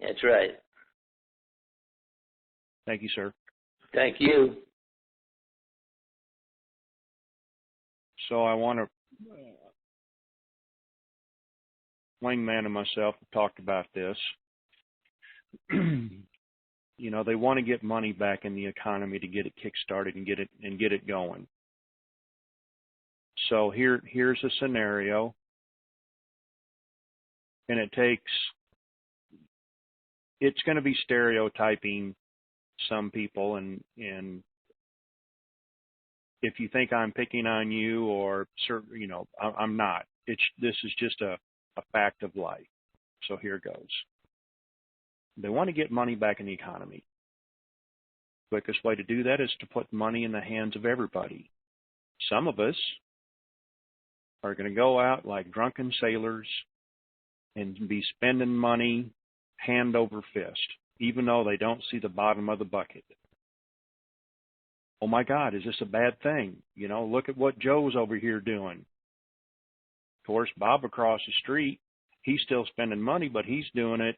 That's right. Thank you, sir. Thank you. So I want to, Wingman and myself have talked about this. They want to get money back in the economy to get it kick-started and get it going. So here's a scenario, and it's going to be stereotyping some people, and if you think I'm picking on you or I'm not. This is just a fact of life. So here goes. They want to get money back in the economy. Quickest way to do that is to put money in the hands of everybody. Some of us are going to go out like drunken sailors and be spending money hand over fist. even though they don't see the bottom of the bucket. Oh my God, is this a bad thing? You know, look at what Joe's over here doing. Of course, Bob across the street, he's still spending money, but he's doing it,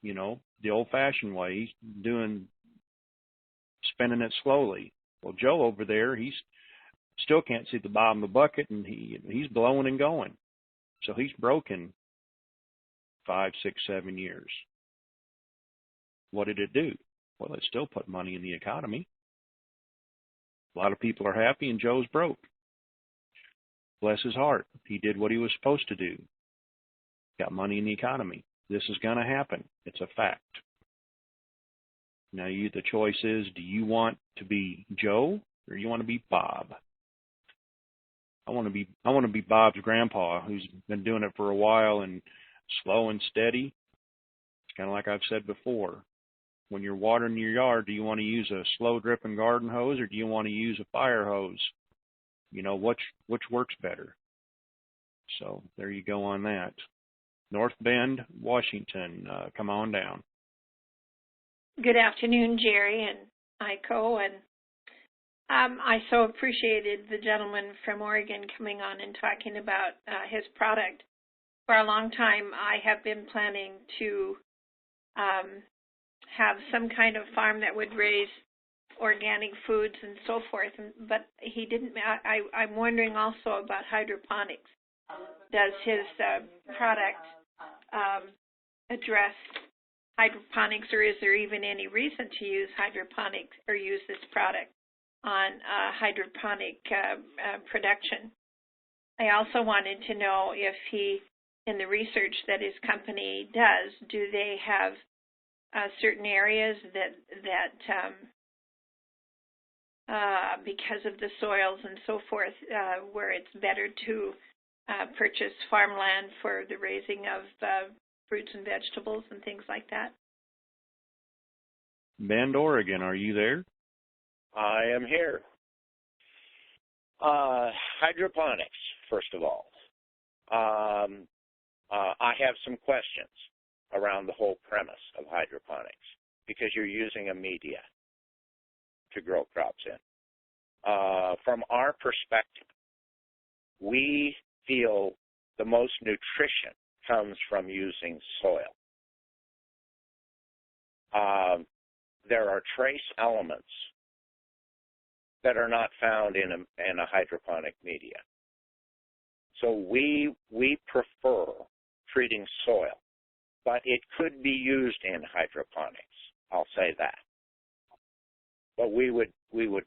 you know, the old-fashioned way. He's spending it slowly. Well, Joe over there, he's still can't see the bottom of the bucket, and he's blowing and going. So he's broken 5, 6, 7 years. What did it do? Well, it still put money in the economy. A lot of people are happy, and Joe's broke. Bless his heart. He did what he was supposed to do. Got money in the economy. This is going to happen. It's a fact. Now, the choice is, do you want to be Joe or do you want to be Bob? I want to be Bob's grandpa, who's been doing it for a while and slow and steady. It's kind of like I've said before. When you're watering your yard, do you want to use a slow dripping garden hose or do you want to use a fire hose? You know, which works better? So there you go on that. North Bend, Washington, come on down. Good afternoon, Jerry and Iko, and I so appreciated the gentleman from Oregon coming on and talking about his product. For a long time, I have been planning to have some kind of farm that would raise organic foods and so forth, but he didn't. I'm wondering also about hydroponics. Does his product address hydroponics, or is there even any reason to use hydroponics or use this product on hydroponic production? I also wanted to know if he, in the research that his company does, do they have certain areas that because of the soils and so forth, where it's better to purchase farmland for the raising of fruits and vegetables and things like that? Bend, Oregon, are you there? I am here. Hydroponics, first of all. I have some questions around the whole premise of hydroponics because you're using a media to grow crops in. From our perspective, we feel the most nutrition comes from using soil. There are trace elements that are not found in a hydroponic media. So we prefer treating soil, but it could be used in hydroponics. I'll say that. But we would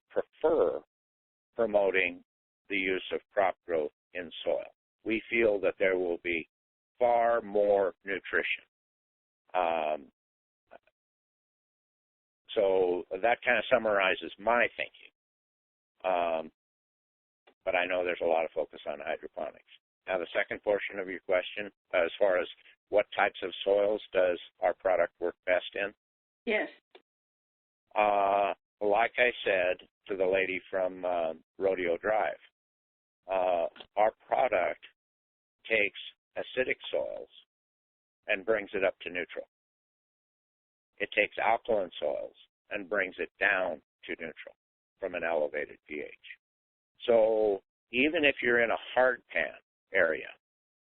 prefer promoting the use of crop growth in soil. We feel that there will be far more nutrition. So that kind of summarizes my thinking. But I know there's a lot of focus on hydroponics. Now, the second portion of your question, as far as what types of soils does our product work best in? Yes. Like I said to the lady from Rodeo Drive, our product takes acidic soils and brings it up to neutral. It takes alkaline soils and brings it down to neutral from an elevated pH. So even if you're in a hard pan area,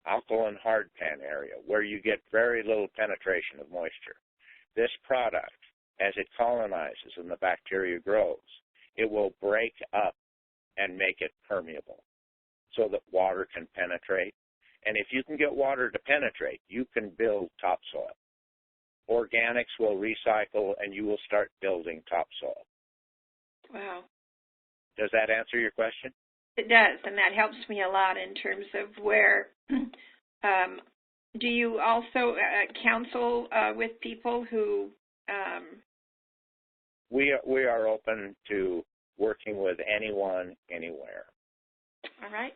alkaline hard pan area, where you get very little penetration of moisture, this product, as it colonizes and the bacteria grows, it will break up and make it permeable so that water can penetrate. And if you can get water to penetrate, you can build topsoil. Organics will recycle and you will start building topsoil. Wow. Does that answer your question? It does, and that helps me a lot in terms of where. Do you also counsel with people who? We are open to working with anyone, anywhere. All right.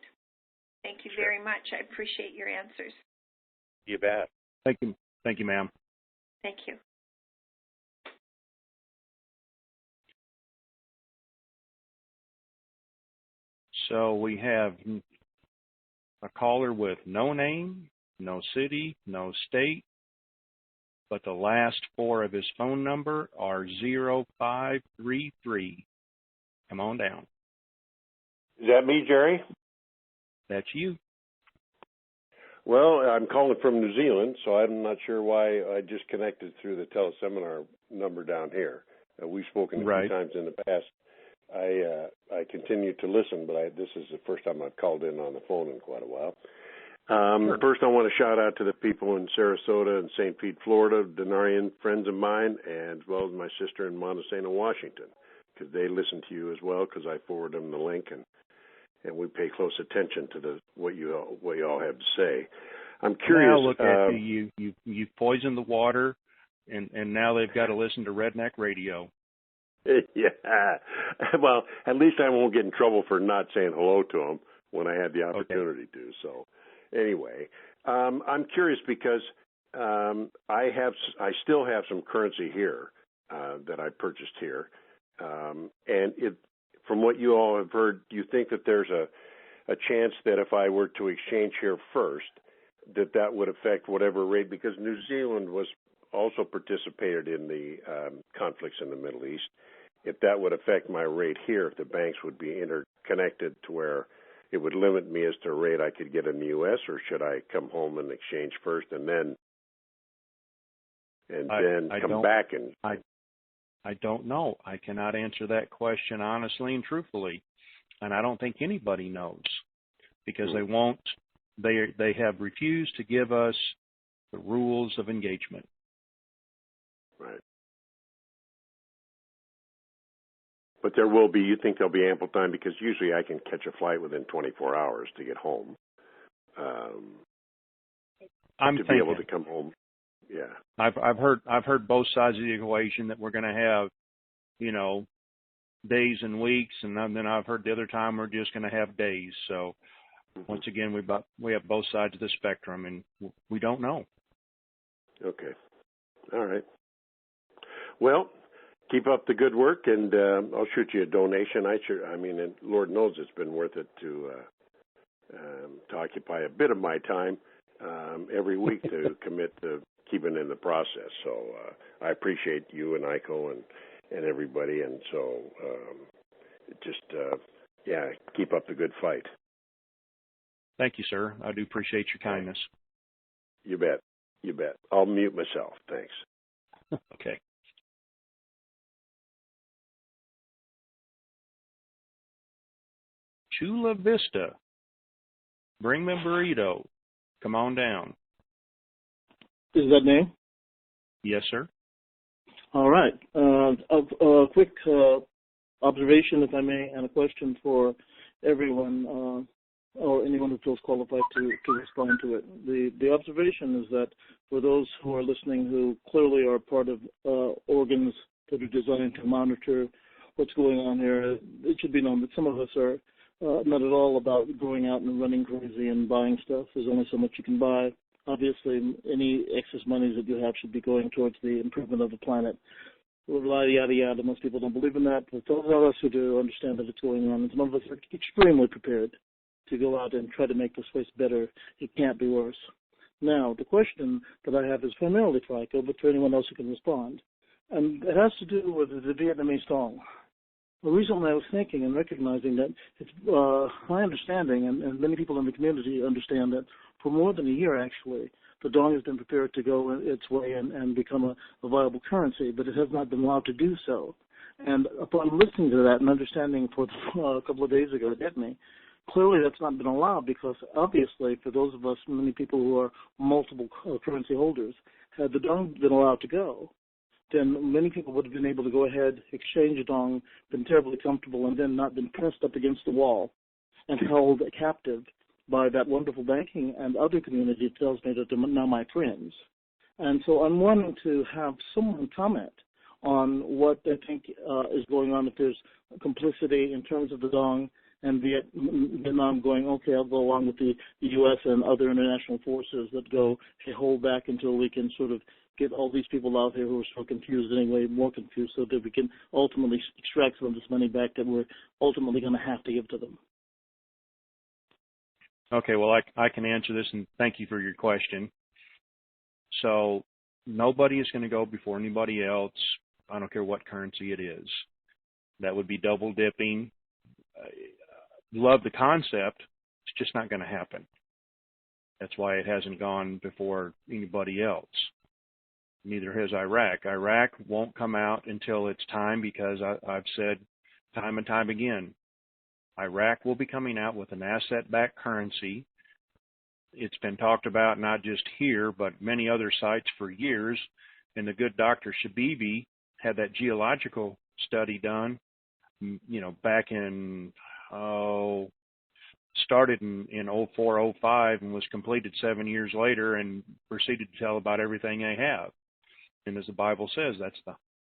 Thank you very much. I appreciate your answers. You bet. Thank you, ma'am. Thank you. So we have a caller with no name, no city, no state, but the last four of his phone number are 0533. Come on down. Is that me, Jerry? That's you. Well, I'm calling from New Zealand, so I'm not sure why I just connected through the teleseminar number down here. We've spoken a few times in the past. I continue to listen, but this is the first time I've called in on the phone in quite a while. First, I want to shout out to the people in Sarasota and St. Pete, Florida, Denarian friends of mine, and as well as my sister in Montesano, Washington, because they listen to you as well, because I forward them the link, and we pay close attention to what you all have to say. I'm curious. Now look at you've poisoned the water, and now they've got to listen to redneck radio. Yeah. Well, at least I won't get in trouble for not saying hello to them when I had the opportunity to. So, anyway, I'm curious because I still have some currency here that I purchased here, and from what you all have heard, do you think that there's a chance that if I were to exchange here first, that would affect whatever rate? Because New Zealand was also participated in the conflicts in the Middle East. If that would affect my rate here, if the banks would be interconnected to where it would limit me as to a rate I could get in the U.S., or should I come home and exchange first and then come back? And I don't know. I cannot answer that question honestly and truthfully, and I don't think anybody knows, because they won't. They have refused to give us the rules of engagement. Right. But there will be, you think there'll be ample time, because usually I can catch a flight within 24 hours to get home. Be able to come home. Yeah. I've heard both sides of the equation, that we're going to have, days and weeks, and then I've heard the other time we're just going to have days. So once again, we have both sides of the spectrum, and we don't know. Okay. All right. Well, keep up the good work, and I'll shoot you a donation. And Lord knows it's been worth it to occupy a bit of my time every week to commit to keeping in the process. So I appreciate you and Iko and everybody, and so keep up the good fight. Thank you, sir. I do appreciate your kindness. You bet. You bet. I'll mute myself. Thanks. Okay. Chula Vista. Bring me a burrito. Come on down. Is that name? Yes, sir. All right. A quick observation, if I may, and a question for everyone or anyone who feels qualified to respond to it. The observation is that for those who are listening who clearly are part of organs that are designed to monitor what's going on here, it should be known that some of us are not at all about going out and running crazy and buying stuff. There's only so much you can buy. Obviously, any excess monies that you have should be going towards the improvement of the planet. Yada, yada. Most people don't believe in that, but those of us who do understand that it's going on, and some of us are extremely prepared to go out and try to make this place better. It can't be worse. Now, the question that I have is primarily for Iko, but for anyone else who can respond, and it has to do with the Vietnamese song. Well, recently I was thinking and recognizing that it's my understanding, and many people in the community understand that for more than a year, actually, the dong has been prepared to go its way and become a viable currency, but it has not been allowed to do so. And upon listening to that and understanding for a couple of days ago, it hit me. Clearly that's not been allowed, because obviously for those of us, many people who are multiple currency holders, had the dong been allowed to go, then many people would have been able to go ahead, exchange a dong, been terribly comfortable, and then not been pressed up against the wall and held captive by that wonderful banking and other community that tells me that they're now my friends. And so I'm wanting to have someone comment on what they think is going on, if there's complicity in terms of the dong, and Vietnam going, okay, I'll go along with the U.S. and other international forces that go, hey, hold back until we can sort of get all these people out there who are so confused anyway, more confused, so that we can ultimately extract some of this money back that we're ultimately going to have to give to them. Okay, well, I can answer this, and thank you for your question. So nobody is going to go before anybody else. I don't care what currency it is. That would be double dipping. Love the concept. It's just not going to happen. That's why it hasn't gone before anybody else. Neither has Iraq. Iraq won't come out until it's time, because I've said time and time again, Iraq will be coming out with an asset-backed currency. It's been talked about not just here, but many other sites for years. And the good Dr. Shabibi had that geological study done, back in, started in 04, 05 and was completed 7 years later, and proceeded to tell about everything they have. And as the Bible says,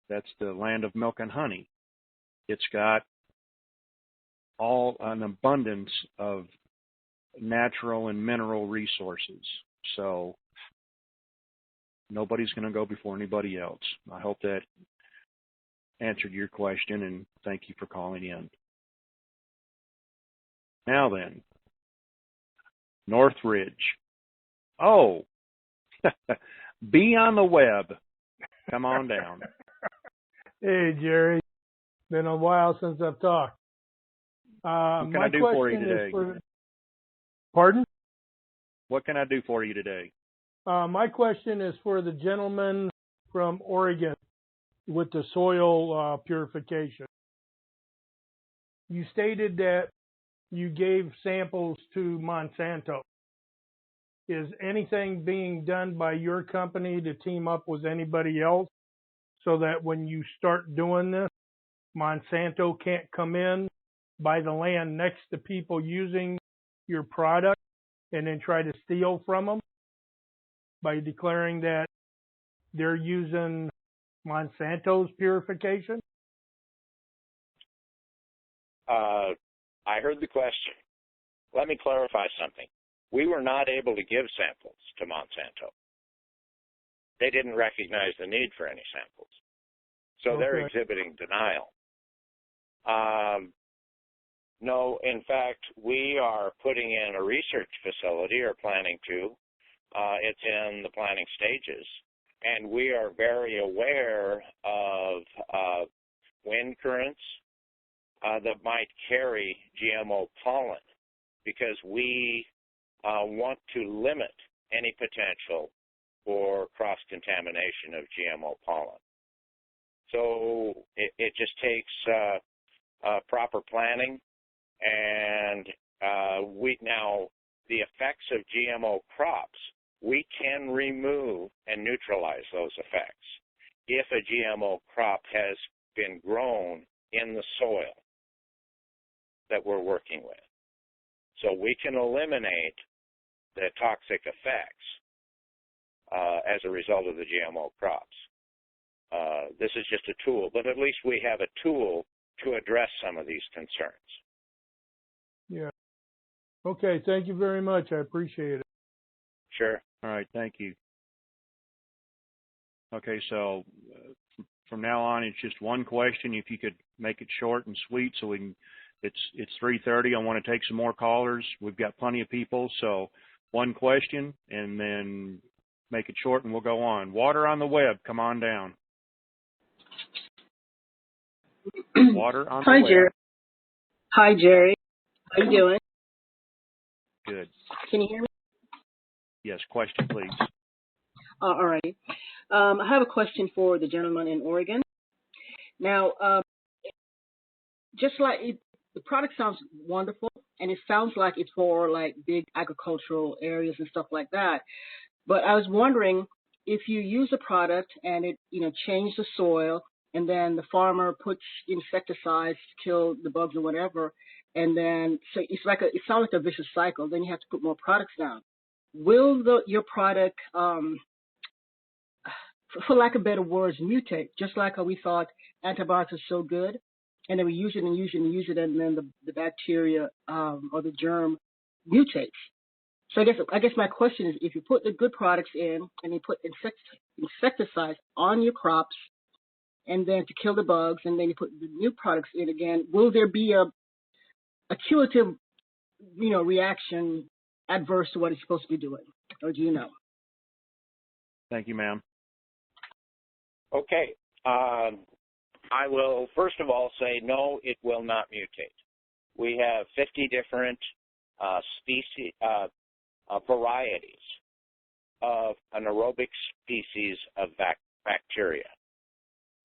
that's the land of milk and honey. It's got all an abundance of natural and mineral resources. So nobody's going to go before anybody else. I hope that answered your question, and thank you for calling in. Now then, Northridge. Oh, be on the web. Come on down. Hey, Jerry. Been a while since I've talked. What can I do for you today? Pardon? What can I do for you today? My question is for the gentleman from Oregon with the soil purification. You stated that you gave samples to Monsanto. Is anything being done by your company to team up with anybody else so that when you start doing this, Monsanto can't come in, buy the land next to people using your product, and then try to steal from them by declaring that they're using Monsanto's purification? I heard the question. Let me clarify something. We were not able to give samples to Monsanto. They didn't recognize the need for any samples. So they're exhibiting denial. No, in fact, we are putting in a research facility, or planning to. It's in the planning stages. And we are very aware of wind currents that might carry GMO pollen, because we want to limit any potential for cross-contamination of GMO pollen. So it just takes proper planning, and now the effects of GMO crops, we can remove and neutralize those effects if a GMO crop has been grown in the soil that we're working with. So we can eliminate the toxic effects as a result of the GMO crops. This is just a tool, but at least we have a tool to address some of these concerns. Yeah. Okay, thank you very much. I appreciate it. Sure. All right, thank you. Okay, so from now on, it's just one question. If you could make it short and sweet, so we can. It's 3:30. I want to take some more callers. We've got plenty of people, so one question, and then make it short, and we'll go on. Water on the web, come on down. Water on the web. Jerry. Hi, Jerry. How you doing? Good. Can you hear me? Yes, question, please. All right. I have a question for the gentleman in Oregon. Now, just like the product sounds wonderful, and it sounds like it's for like big agricultural areas and stuff like that. But I was wondering if you use a product and it, changes the soil, and then the farmer puts insecticides to kill the bugs or whatever, and then so it sounds like a vicious cycle. Then you have to put more products down. Will your product, for lack of better words, mutate? Just like how we thought antibiotics are so good, and then we use it and use it and use it, and then the bacteria or the germ mutates. So I guess my question is, if you put the good products in and you put insecticides on your crops, and then to kill the bugs, and then you put the new products in again, will there be a curative, reaction adverse to what it's supposed to be doing, or do you know? Thank you, ma'am. Okay. I will first of all say no, it will not mutate. We have 50 different species, varieties of anaerobic species of bacteria.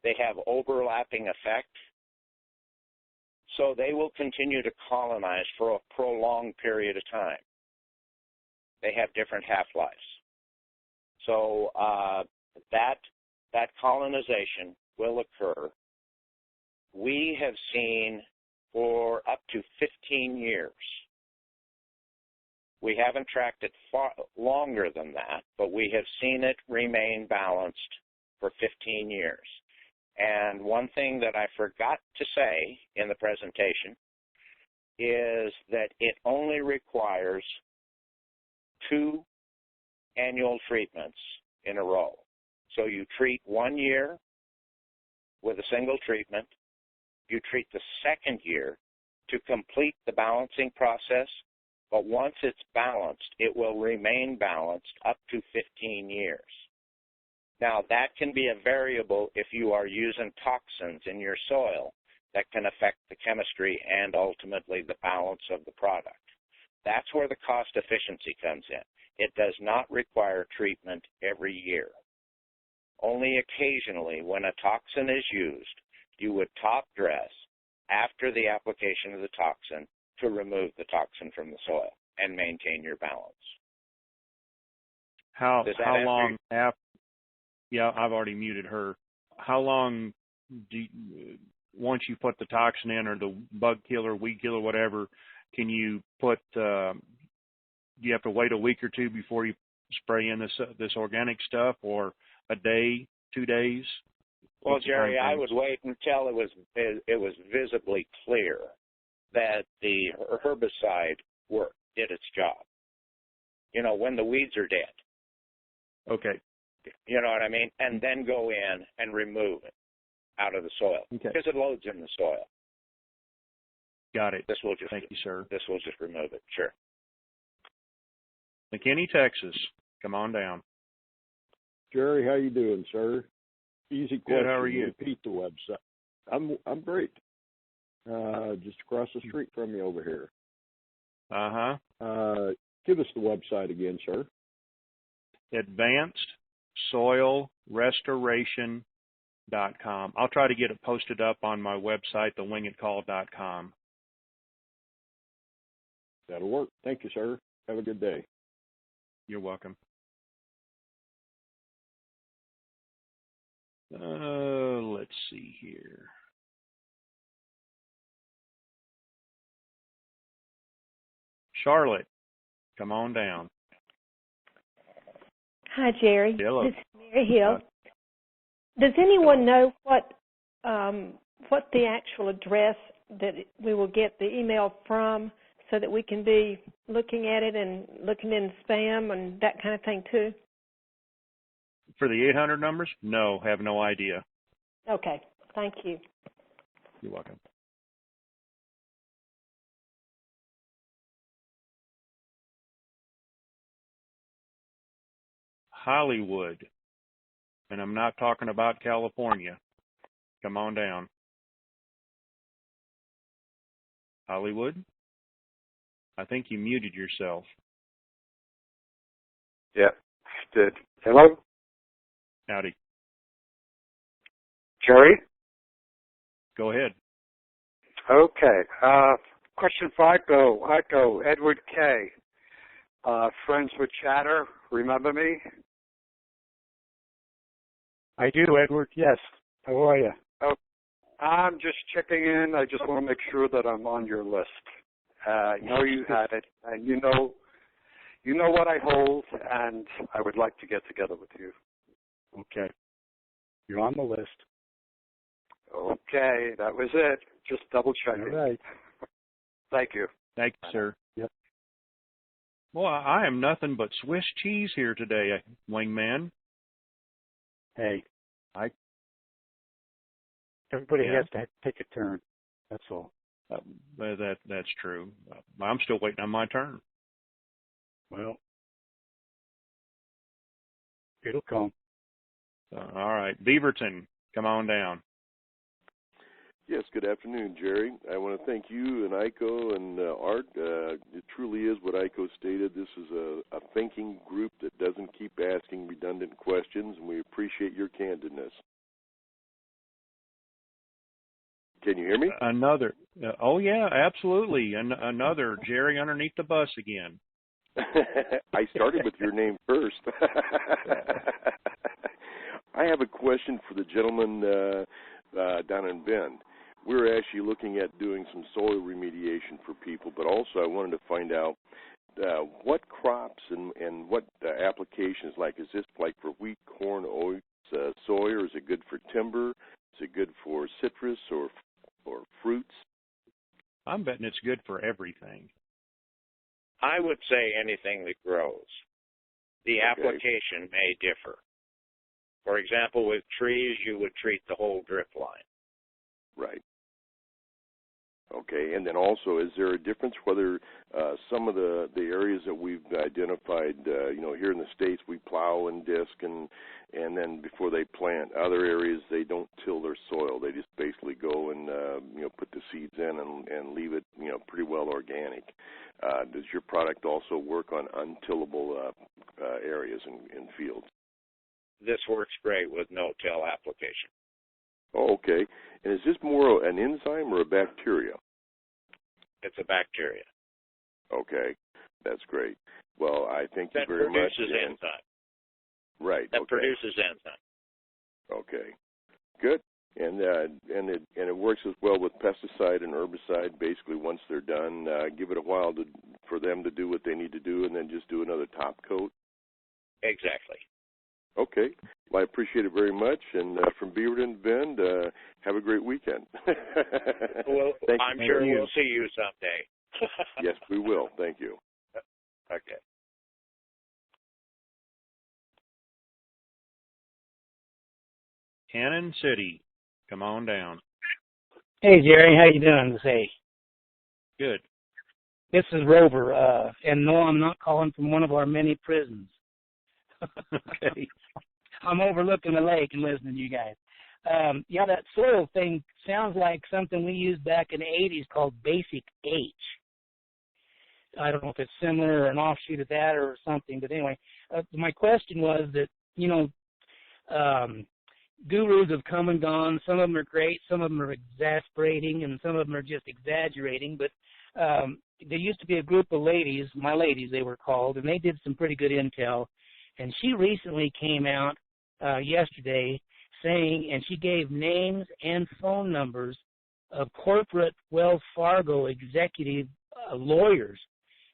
They have overlapping effect, so they will continue to colonize for a prolonged period of time. They have different half-lives. So that colonization will occur. We have seen for up to 15 years. We haven't tracked it far longer than that, but we have seen it remain balanced for 15 years. And one thing that I forgot to say in the presentation is that it only requires 2 annual treatments in a row. So you treat 1 year with a single treatment. You treat the second year to complete the balancing process, but once it's balanced, it will remain balanced up to 15 years. Now, that can be a variable if you are using toxins in your soil that can affect the chemistry and ultimately the balance of the product. That's where the cost efficiency comes in. It does not require treatment every year. Only occasionally, when a toxin is used, you would top dress after the application of the toxin to remove the toxin from the soil and maintain your balance. How long after? Yeah, I've already muted her. How long once you put the toxin in, or the bug killer, weed killer, whatever, can you put? Do you have to wait a week or two before you spray in this organic stuff, or a day, 2 days? Well, Jerry, I would wait until it was visibly clear that the herbicide did its job. You know, when the weeds are dead. Okay. You know what I mean? And then go in and remove it out of the soil. Okay. Because it loads in the soil. Got it. Thank you, sir. This will just remove it. Sure. McKinney, Texas. Come on down. Jerry, how you doing, sir? Easy question. Good. How are you? Repeat the website. I'm great. Just across the street from you over here. Give us the website again, sir. AdvancedSoilRestoration.com. I'll try to get it posted up on my website, thewingitcall.com. That'll work. Thank you, sir. Have a good day. You're welcome. Let's see here. Charlotte, come on down. Hi, Jerry. Hello. This is Mary Hill. Does anyone know what the actual address that we will get the email from, so that we can be looking at it and looking in spam and that kind of thing too? For the 800 numbers? No, have no idea. Okay, thank you. You're welcome. Hollywood, and I'm not talking about California. Come on down. Hollywood, I think you muted yourself. Yeah, did. Hello? Howdy. Jerry? Go ahead. Okay. Question for Ico, Edward K. Friends with Chatter, remember me? I do, Edward. Yes. How are you? Oh, I'm just checking in. I just want to make sure that I'm on your list. I know you had it, and you know what I hold, and I would like to get together with you. Okay. You're on the list. Okay, that was it. Just double checking. All right. Thank you. Thank you, sir. Yep. Well, I am nothing but Swiss cheese here today, wingman. Hey, everybody Yeah. has to take a turn. That's all. That's true. I'm still waiting on my turn. Well, it'll come. All right. Beaverton, come on down. Yes, good afternoon, Jerry. I want to thank you and Aiko and Art. It truly is what Aiko stated. This is a thinking group that doesn't keep asking redundant questions, and we appreciate your candidness. Can you hear me? Another. Oh, yeah, absolutely. Another Jerry underneath the bus again. I started with your name first. I have a question for the gentleman down in Bend. We're actually looking at doing some soil remediation for people, but also I wanted to find out what crops and what applications, like, is this like for wheat, corn, oats, soy, or is it good for timber? Is it good for citrus or fruits? I'm betting it's good for everything. I would say anything that grows. The Okay. application may differ. For example, with trees, you would treat the whole drip line. Right. Okay, and then also, is there a difference whether some of the areas that we've identified, here in the States, we plow and disc, and then before they plant, other areas they don't till their soil. They just basically go and, put the seeds in and leave it, pretty well organic. Does your product also work on untillable areas in fields? This works great with no-till application. Oh, okay. And is this more an enzyme or a bacteria? It's a bacteria. Okay, that's great. Well, I thank you very much. That produces enzyme. Right. That okay. produces enzyme. Okay, good. And it works as well with pesticide and herbicide. Basically, once they're done, give it a while for them to do what they need to do, and then just do another top coat. Exactly. Okay. Well, I appreciate it very much. And from Beaverton, Bend, have a great weekend. Well, I'm sure we'll see you someday. Yes, we will. Thank you. Okay. Cannon City, come on down. Hey, Jerry, how you doing today? Good. This is Rover, and no, I'm not calling from one of our many prisons. Okay. I'm overlooking the lake and listening to you guys. That soil thing sounds like something we used back in the 80s called Basic H. I don't know if it's similar or an offshoot of that or something, but anyway, my question was that, gurus have come and gone. Some of them are great, some of them are exasperating, and some of them are just exaggerating, but there used to be a group of ladies, my ladies they were called, and they did some pretty good intel, and she recently came out yesterday saying, and she gave names and phone numbers of corporate Wells Fargo executive lawyers,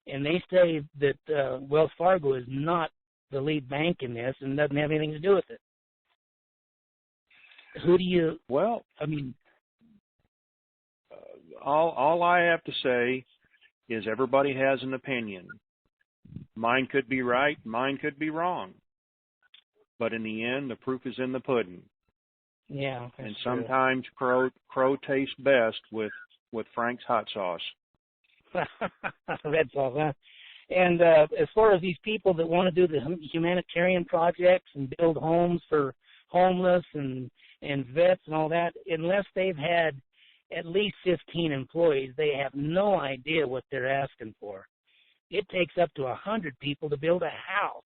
and they say that Wells Fargo is not the lead bank in this and doesn't have anything to do with it. Who do you? Well, I mean, all I have to say is everybody has an opinion. Mine could be right, mine could be wrong. But in the end, the proof is in the pudding. Yeah. And sometimes crow tastes best with Frank's hot sauce. Red sauce, huh? And as far as these people that want to do the humanitarian projects and build homes for homeless and vets and all that, unless they've had at least 15 employees, they have no idea what they're asking for. It takes up to 100 people to build a house.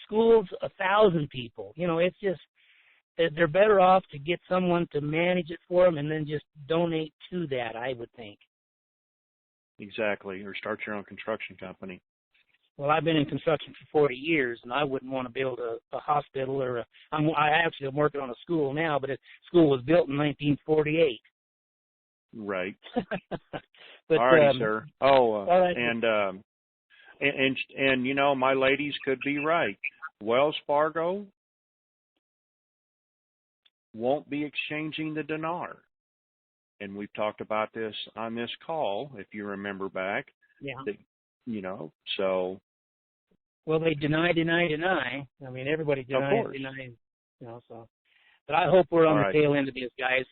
Schools, 1,000 people. It's just, they're better off to get someone to manage it for them and then just donate to that, I would think. Exactly, or start your own construction company. Well, I've been in construction for 40 years, and I wouldn't want to build a hospital or I actually am working on a school now, but the school was built in 1948. Right. But, all right, sir. All right. And my ladies could be right. Wells Fargo won't be exchanging the dinar. And we've talked about this on this call, if you remember back. Yeah. So. Well, they deny. I mean, everybody denies. So. But I hope we're on the tail end of this, guys.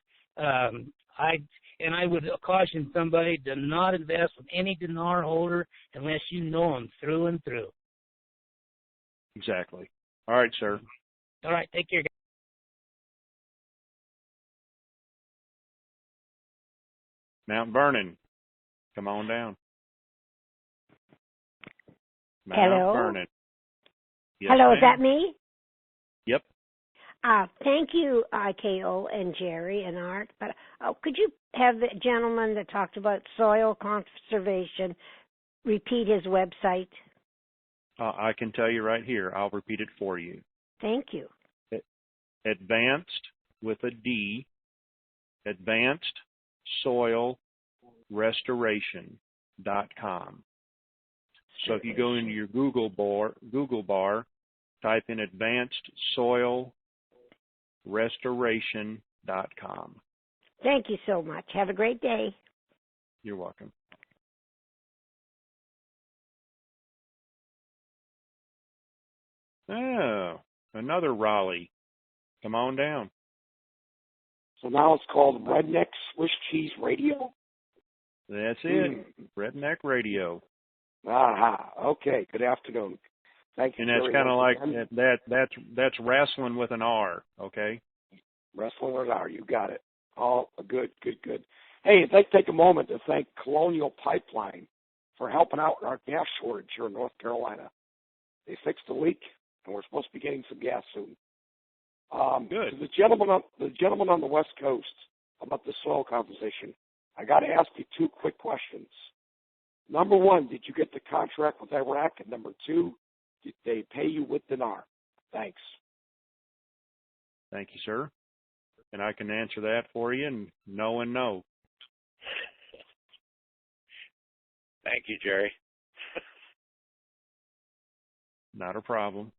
I would caution somebody to not invest with any dinar holder unless you know them through and through. Exactly. All right, sir. All right. Take care, guys. Mount Vernon, come on down. Mount Hello? Vernon. Yes, Hello, ma'am. is that me? Yep. Thank you, IKO and Jerry and Art. But could you have the gentleman that talked about soil conservation repeat his website? I can tell you right here. I'll repeat it for you. Thank you. Advanced with a D, advanced soil restoration.com. So if you go into your Google bar, type in advanced soil restoration.com. Thank you so much. Have a great day. You're welcome. Oh, another Raleigh. Come on down. So now it's called Redneck Swiss Cheese Radio? That's it. Redneck Radio. Aha. Okay. Good afternoon. Thank you. And that's kind of like that's wrestling with an R, okay? Wrestling with an R. You got it. Oh, good. Hey, I'd like to take a moment to thank Colonial Pipeline for helping out in our gas shortage here in North Carolina. They fixed the leak, and we're supposed to be getting some gas soon. Good. To the gentleman on the West Coast about the soil composition, I got to ask you two quick questions. Number one, did you get the contract with Iraq? And number two, did they pay you with dinar? Thanks. Thank you, sir. And I can answer that for you, and no. Thank you, Jerry. Not a problem.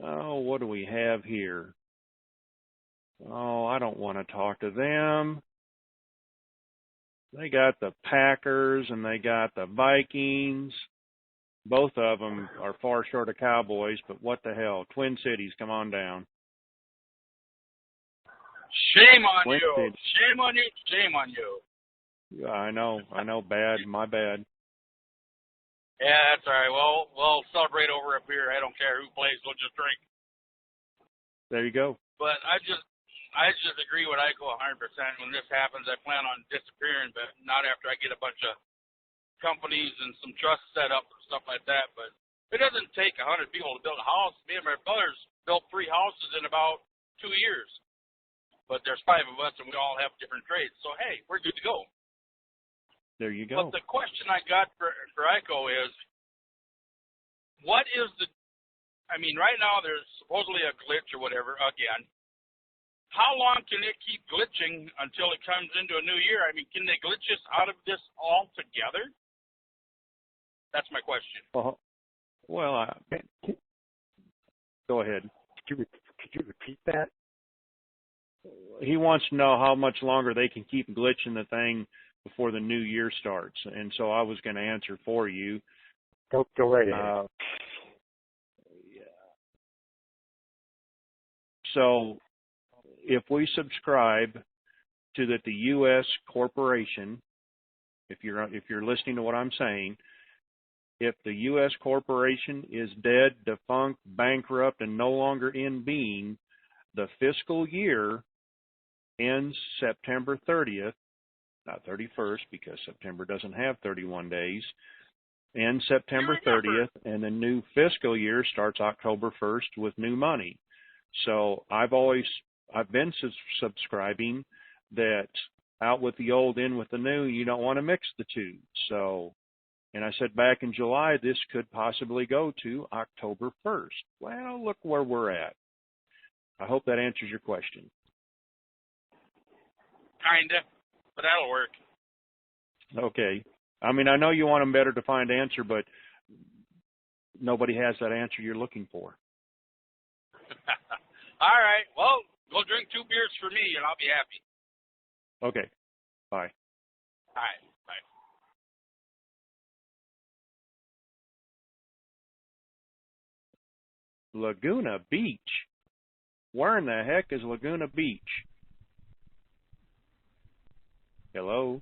Oh, what do we have here? Oh, I don't want to talk to them. They got the Packers and they got the Vikings. Both of them are far short of Cowboys, but what the hell? Twin Cities, come on down. Shame on Twin you. Cities. Shame on you. Shame on you. Yeah, I know. Bad. My bad. Yeah, that's all right. Well, we'll celebrate over a beer. I don't care who plays. We'll just drink. There you go. But I just agree with Iko 100%. When this happens, I plan on disappearing, but not after I get a bunch of companies and some trusts set up and stuff like that. But it doesn't take 100 people to build a house. Me and my brothers built 3 houses in about 2 years. But there's 5 of us, and we all have different trades. So, hey, we're good to go. There you go. But the question I got for Iko is, what is right now there's supposedly a glitch or whatever again. How long can it keep glitching until it comes into a new year? I mean, can they glitch us out of this altogether? That's my question. Well, go ahead. Could you repeat that? He wants to know how much longer they can keep glitching the thing before the new year starts. And so I was going to answer for you. Go right ahead. So if we subscribe to that the U.S. corporation, if you're listening to what I'm saying, if the U.S. corporation is dead, defunct, bankrupt, and no longer in being, the fiscal year ends September 30th, not 31st, because September doesn't have 31 days, ends September 30th, and the new fiscal year starts October 1st with new money. So I've been subscribing that out with the old, in with the new. You don't want to mix the two. So, and I said back in July, this could possibly go to October 1st. Well, look where we're at. I hope that answers your question. Kinda, but that'll work. Okay. I mean, I know you want a better defined answer, but nobody has that answer you're looking for. All right. Well, go drink 2 beers for me, and I'll be happy. Okay. Bye. All right. Bye. Laguna Beach. Where in the heck is Laguna Beach? Hello?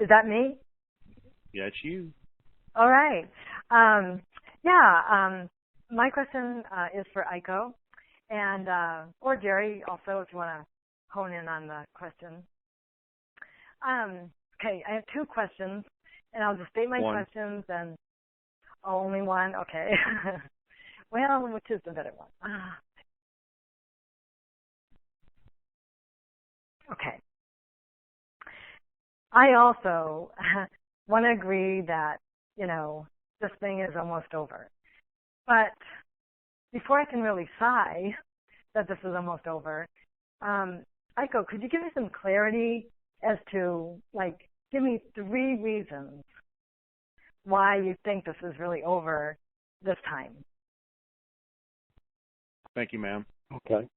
Is that me? Yeah, it's you. All right. My question is for Aiko, and or Jerry also, if you want to hone in on the question. Okay, I have two questions, and I'll just state my questions. And only one. Okay. Well, which is the better one? Okay. I also want to agree that, this thing is almost over. But before I can really sigh that this is almost over, Aiko, could you give me some clarity as to, give me 3 reasons why you think this is really over this time? Thank you, ma'am. Okay.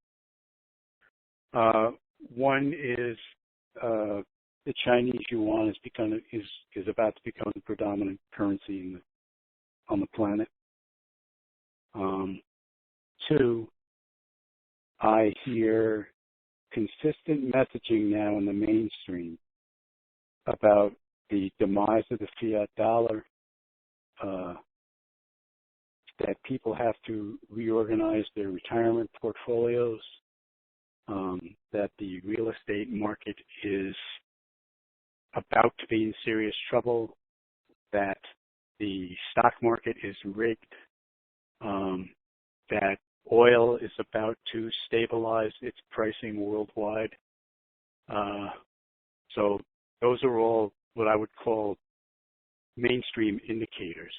One is the Chinese yuan is about to become the predominant currency on the planet. 2, I hear consistent messaging now in the mainstream about the demise of the fiat dollar, that people have to reorganize their retirement portfolios, that the real estate market is about to be in serious trouble, that the stock market is rigged, that oil is about to stabilize its pricing worldwide. So those are all what I would call mainstream indicators.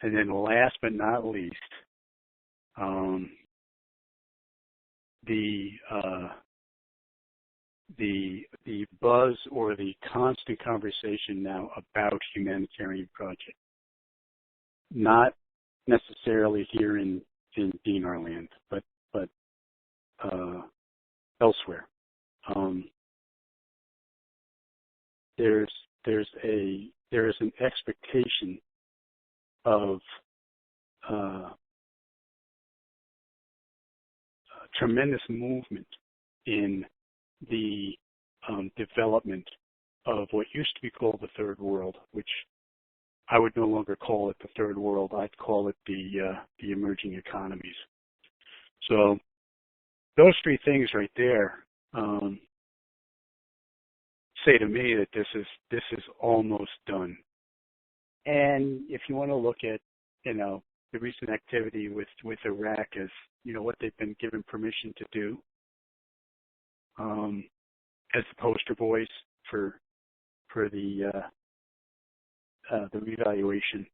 And then last but not least, the buzz or the constant conversation now about humanitarian projects, not necessarily here in Dinar Land, but elsewhere. There is an expectation of tremendous movement in the development of what used to be called the Third World, which I would no longer call it the Third World. I'd call it the emerging economies. So those 3 things right there say to me that this is almost done. And if you want to look at the recent activity with Iraq as what they've been given permission to do, as the poster boys for the revaluation.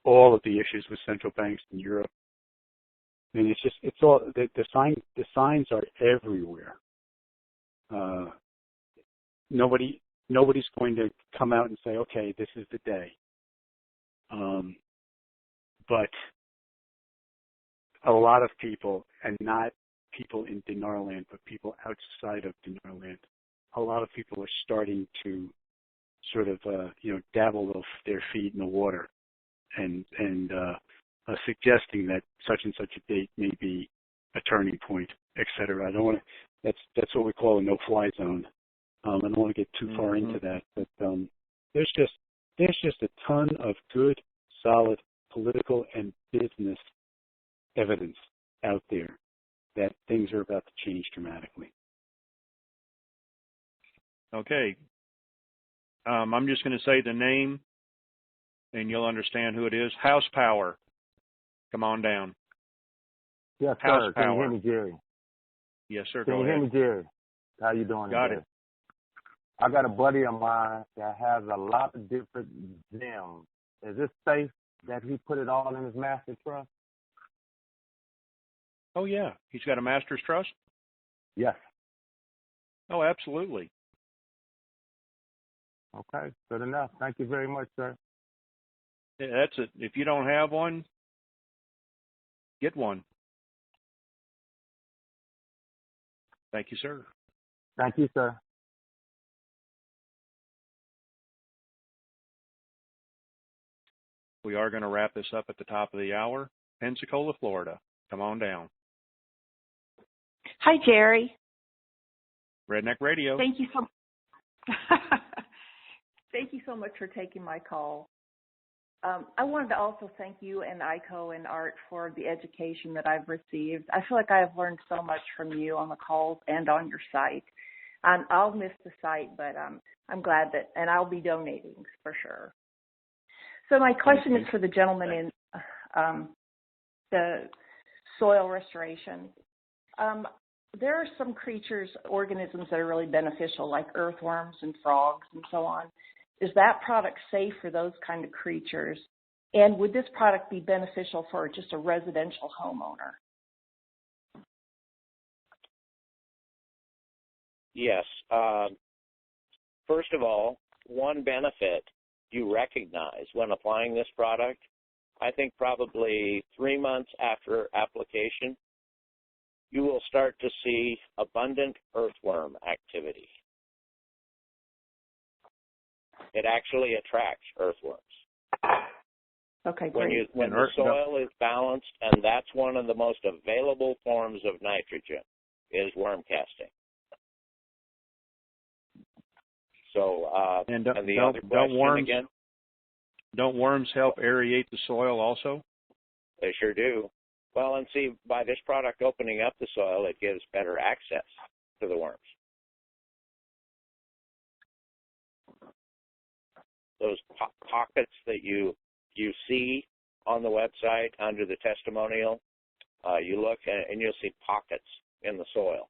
All of the issues with central banks in Europe. I mean, it's all the signs are everywhere. Nobody's going to come out and say, okay, this is the day. But a lot of people, and not people in Dinar Land, but people outside of Dinar Land, a lot of people are starting to sort of, dabble their feet in the water and suggesting that such and such a date may be a turning point, et cetera. I don't want to, that's what we call a no-fly zone. I don't want to get too far into that, but there's just a ton of good, solid political and business evidence out there that things are about to change dramatically. Okay. I'm just going to say the name, and you'll understand who it is. House Power. Come on down. Yes, House sir. Power. Can you hear me, Jerry? Yes, sir. Can Go you ahead. hear me, Jerry? How you doing Got today? it. I got a buddy of mine that has a lot of different gems. Is this safe that he put it all in his master trust? Oh, yeah. He's got a master's trust? Yes. Oh, absolutely. Okay, good enough. Thank you very much, sir. Yeah, that's it. If you don't have one, get one. Thank you, sir. Thank you, sir. We are going to wrap this up at the top of the hour. Pensacola, Florida. Come on down. Hi, Jerry. Redneck Radio. Thank you so Thank you so much for taking my call. I wanted to also thank you and Iko and Art for the education that I've received. I feel like I have learned so much from you on the calls and on your site. I'll miss the site, but I'm glad that, and I'll be donating for sure. So my question is for the gentleman in the soil restoration. There are some creatures, organisms that are really beneficial, like earthworms and frogs and so on. Is that product safe for those kind of creatures? And would this product be beneficial for just a residential homeowner? Yes. First of all, one benefit you recognize when applying this product, I think probably 3 months after application, you will start to see abundant earthworm activity. It actually attracts earthworms. Okay, great. When the soil is balanced, and that's one of the most available forms of nitrogen, is worm casting. So, and the other question again? Don't worms help aerate the soil also? They sure do. Well, and see, by this product opening up the soil, it gives better access to the worms. Those pockets that you see on the website under the testimonial, you look and you'll see pockets in the soil.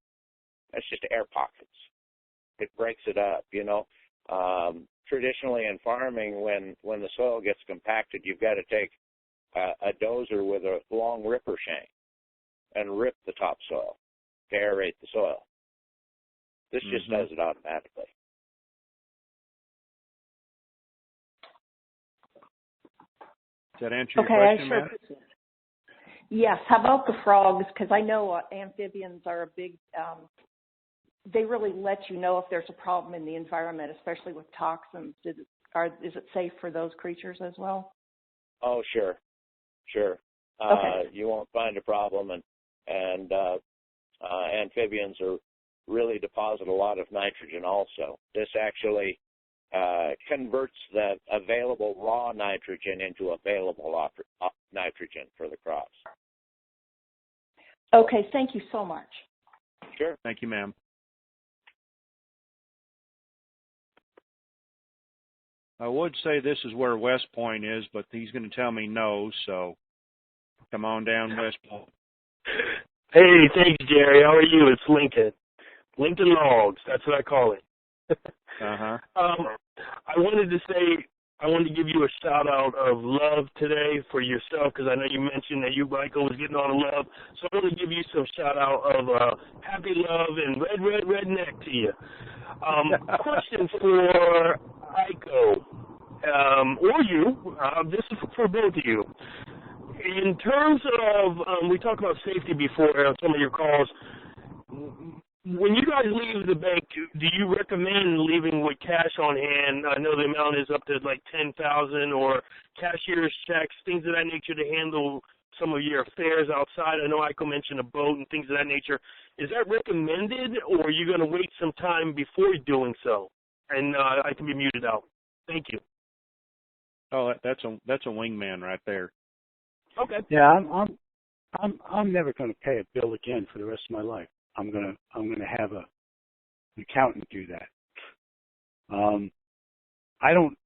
That's just air pockets. It breaks it up, you know. Traditionally in farming, when the soil gets compacted, you've got to take a dozer with a long ripper shank and rip the topsoil to aerate the soil. This just does it automatically. Does that answer your question, Matt? Yes. How about the frogs? Because I know amphibians are a big, they really let you know if there's a problem in the environment, especially with toxins. Is it safe for those creatures as well? Oh, sure. Okay. You won't find a problem, and amphibians really deposit a lot of nitrogen also. This actually converts that available raw nitrogen into available nitrogen for the crops. Okay, thank you so much. Sure. Thank you, ma'am. I would say this is where West Point is, but he's going to tell me no, so come on down, West Point. Hey, thanks, Jerry. How are you? It's Lincoln. Lincoln Logs, that's what I call it. I wanted to give you a shout out of love today for yourself, because I know you mentioned that you, Michael, was getting all the love. So I want to give you some shout out of happy love and red neck to you. Question for Iko, or you, this is for both of you. In terms of, we talked about safety before on some of your calls. When you guys leave the bank, do you recommend leaving with cash on hand? I know the amount is up to like $10,000, or cashier's checks, things of that nature, to handle some of your affairs outside. I know Iko mentioned a boat and things of that nature. Is that recommended, or are you going to wait some time before doing so? And I can be muted out. Thank you. Oh, that's a wingman right there. Okay. Yeah, I'm never going to pay a bill again for the rest of my life. I'm gonna have an accountant do that. I don't.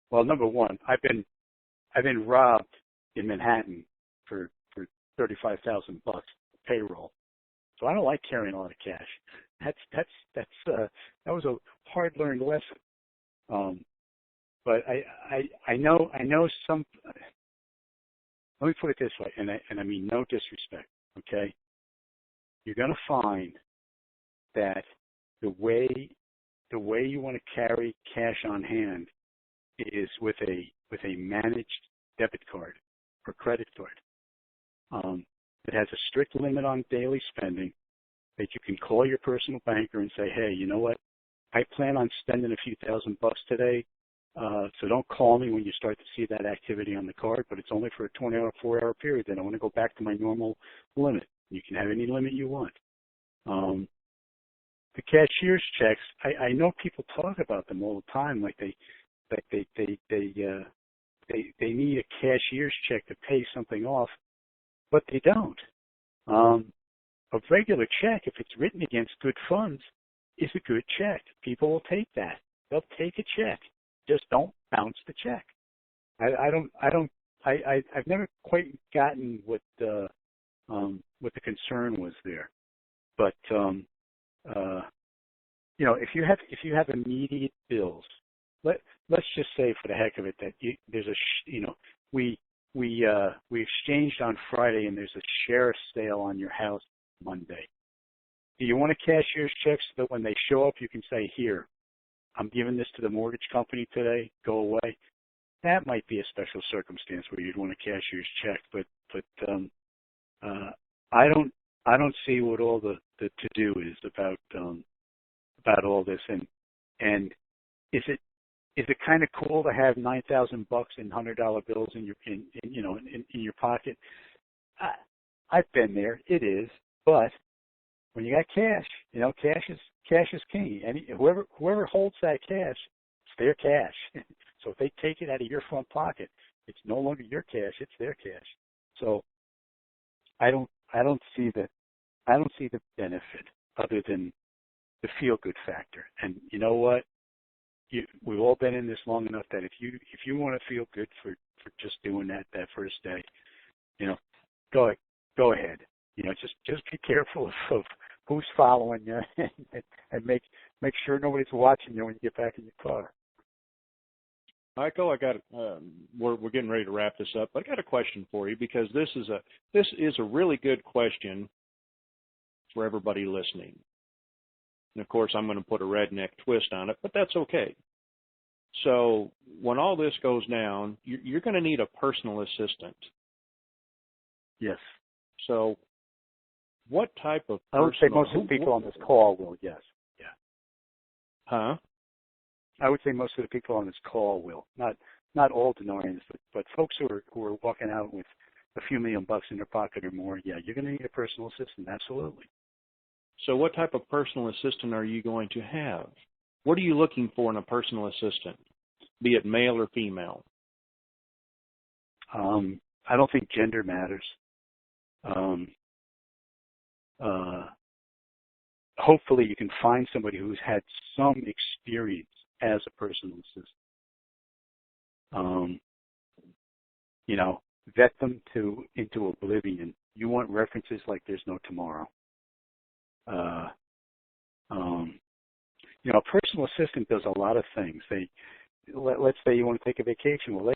Well, number one, I've been robbed in Manhattan for $35,000 payroll, so I don't like carrying a lot of cash. That was a hard learned lesson. But I know some. Let me put it this way, and I mean no disrespect. Okay. You're going to find that the way you want to carry cash on hand is with a managed debit card or credit card. It has a strict limit on daily spending that you can call your personal banker and say, hey, you know what? I plan on spending a few $1,000 today, so don't call me when you start to see that activity on the card, but it's only for a 24-hour period. Then I want to go back to my normal limit. You can have any limit you want. the cashier's checks, I know people talk about them all the time, like they need a cashier's check to pay something off, but they don't. A regular check, if it's written against good funds, is a good check. People will take that. They'll take a check. Just don't bounce the check. I've never quite gotten what the concern was there. But you know, if you have immediate bills, let's just say for the heck of it that there's we exchanged on Friday and there's a sheriff's sale on your house Monday. Do you want a cashier's check so that when they show up you can say, here, I'm giving this to the mortgage company today, go away? That might be a special circumstance where you'd want a cashier's check, but I don't see what all the to do is about all this, and is it kind of cool to have $9,000 in $100 bills in your pocket? I've been there. It is, but when you got cash, cash is king. And whoever holds that cash, it's their cash. So if they take it out of your front pocket, it's no longer your cash; it's their cash. So I don't see the benefit other than the feel good factor. And you know what? We've all been in this long enough that if you want to feel good for just doing that first day, go ahead. Just be careful of who's following you and make sure nobody's watching you when you get back in your car. Michael, I got we're getting ready to wrap this up, but I got a question for you because this is a really good question for everybody listening. And of course, I'm going to put a redneck twist on it, but that's okay. So when all this goes down, you're going to need a personal assistant. Yes. So what type of I would say most of the people on this call will, yes. Yeah. Huh? I would say most of the people on this call will. Not all Denarians, but folks who are walking out with a few $1 million in their pocket or more, yeah, you're going to need a personal assistant, absolutely. So what type of personal assistant are you going to have? What are you looking for in a personal assistant, be it male or female? I don't think gender matters. Hopefully you can find somebody who's had some experience as a personal assistant. Vet them into oblivion. You want references like there's no tomorrow. A personal assistant does a lot of things. Let's say you want to take a vacation. Well,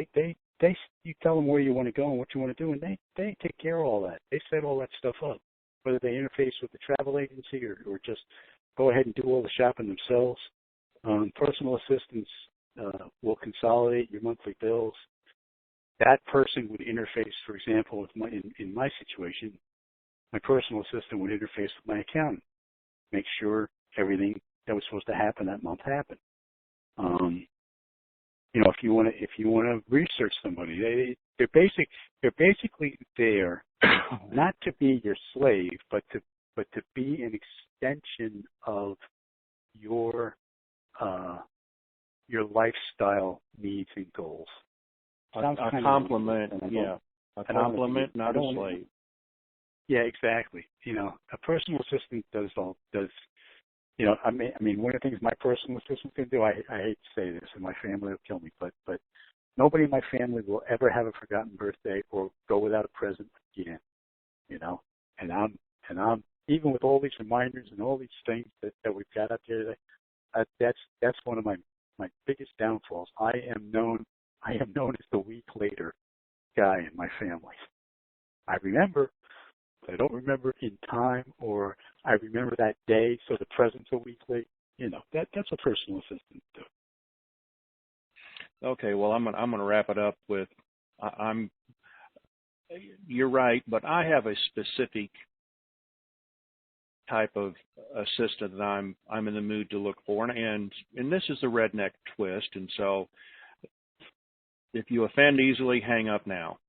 you tell them where you want to go and what you want to do, and they take care of all that. They set all that stuff up. Whether they interface with the travel agency or just go ahead and do all the shopping themselves. Personal assistants will consolidate your monthly bills. That person would interface, for example, in my situation, my personal assistant would interface with my accountant, make sure everything that was supposed to happen that month happened. If you want to research somebody, they're basically there not to be your slave, but to be an extension of your lifestyle needs and goals. A complement, yeah. A complement, not a slave. Yeah, exactly. A personal assistant does. I mean, one of the things my personal assistant can do, I hate to say this, and my family will kill me, but nobody in my family will ever have a forgotten birthday or go without a present again. And I'm even with all these reminders and all these things that we've got up here today, that's one of my biggest downfalls. I am known as the week later guy in my family. I remember, but I don't remember in time, or I remember that day, so the present's a week late. That's a personal assistant do. Okay, well, I'm gonna wrap it up with, you're right, but I have a specific type of assistant that I'm in the mood to look for, and this is the redneck twist, and so if you offend easily, hang up now.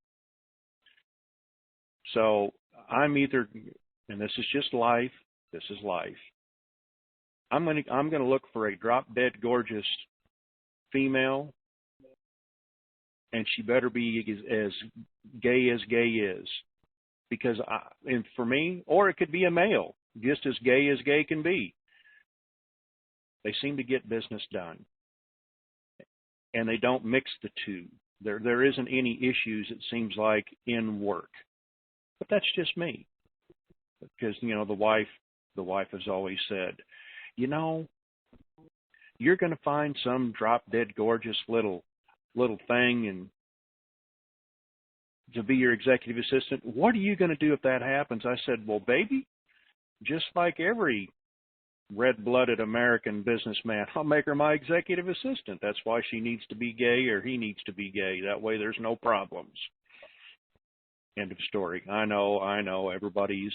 So I'm either, and this is just life, this is life. I'm gonna look for a drop dead gorgeous female, and she better be as gay is, because and for me, or it could be a male, just as gay can be. They seem to get business done, and they don't mix the two. There isn't any issues, it seems like, in work, but that's just me. Because the wife has always said, you're going to find some drop dead gorgeous little thing and to be your executive assistant. What are you going to do if that happens? I said, well, baby, just like every red-blooded American businessman, I'll make her my executive assistant. That's why she needs to be gay or he needs to be gay. That way there's no problems. End of story. I know. Everybody's,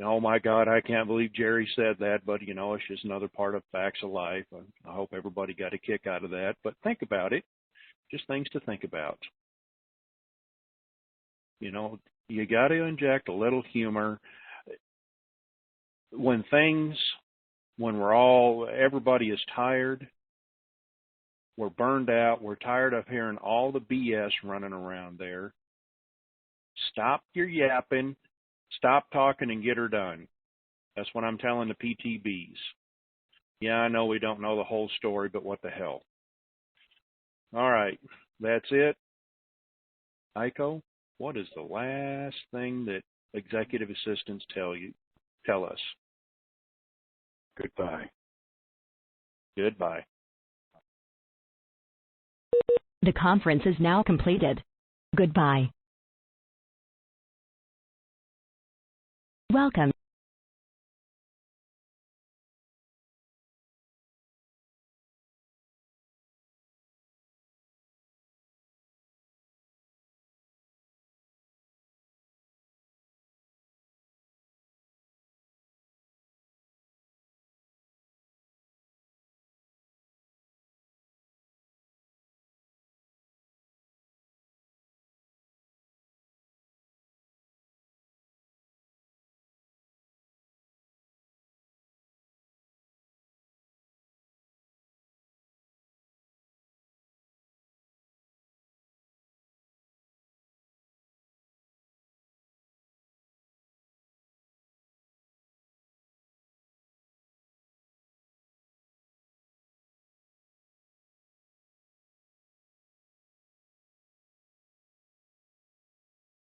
oh my God, I can't believe Jerry said that, but it's just another part of facts of life. I hope everybody got a kick out of that. But think about it. Just things to think about. You got to inject a little humor. When everybody is tired, we're burned out, we're tired of hearing all the BS running around there. Stop your yapping, stop talking, and get her done. That's what I'm telling the PTBs. Yeah, I know we don't know the whole story, but what the hell. All right, that's it. Aiko, what is the last thing that executive assistants tell us? Goodbye. Goodbye. The conference is now completed. Goodbye. Welcome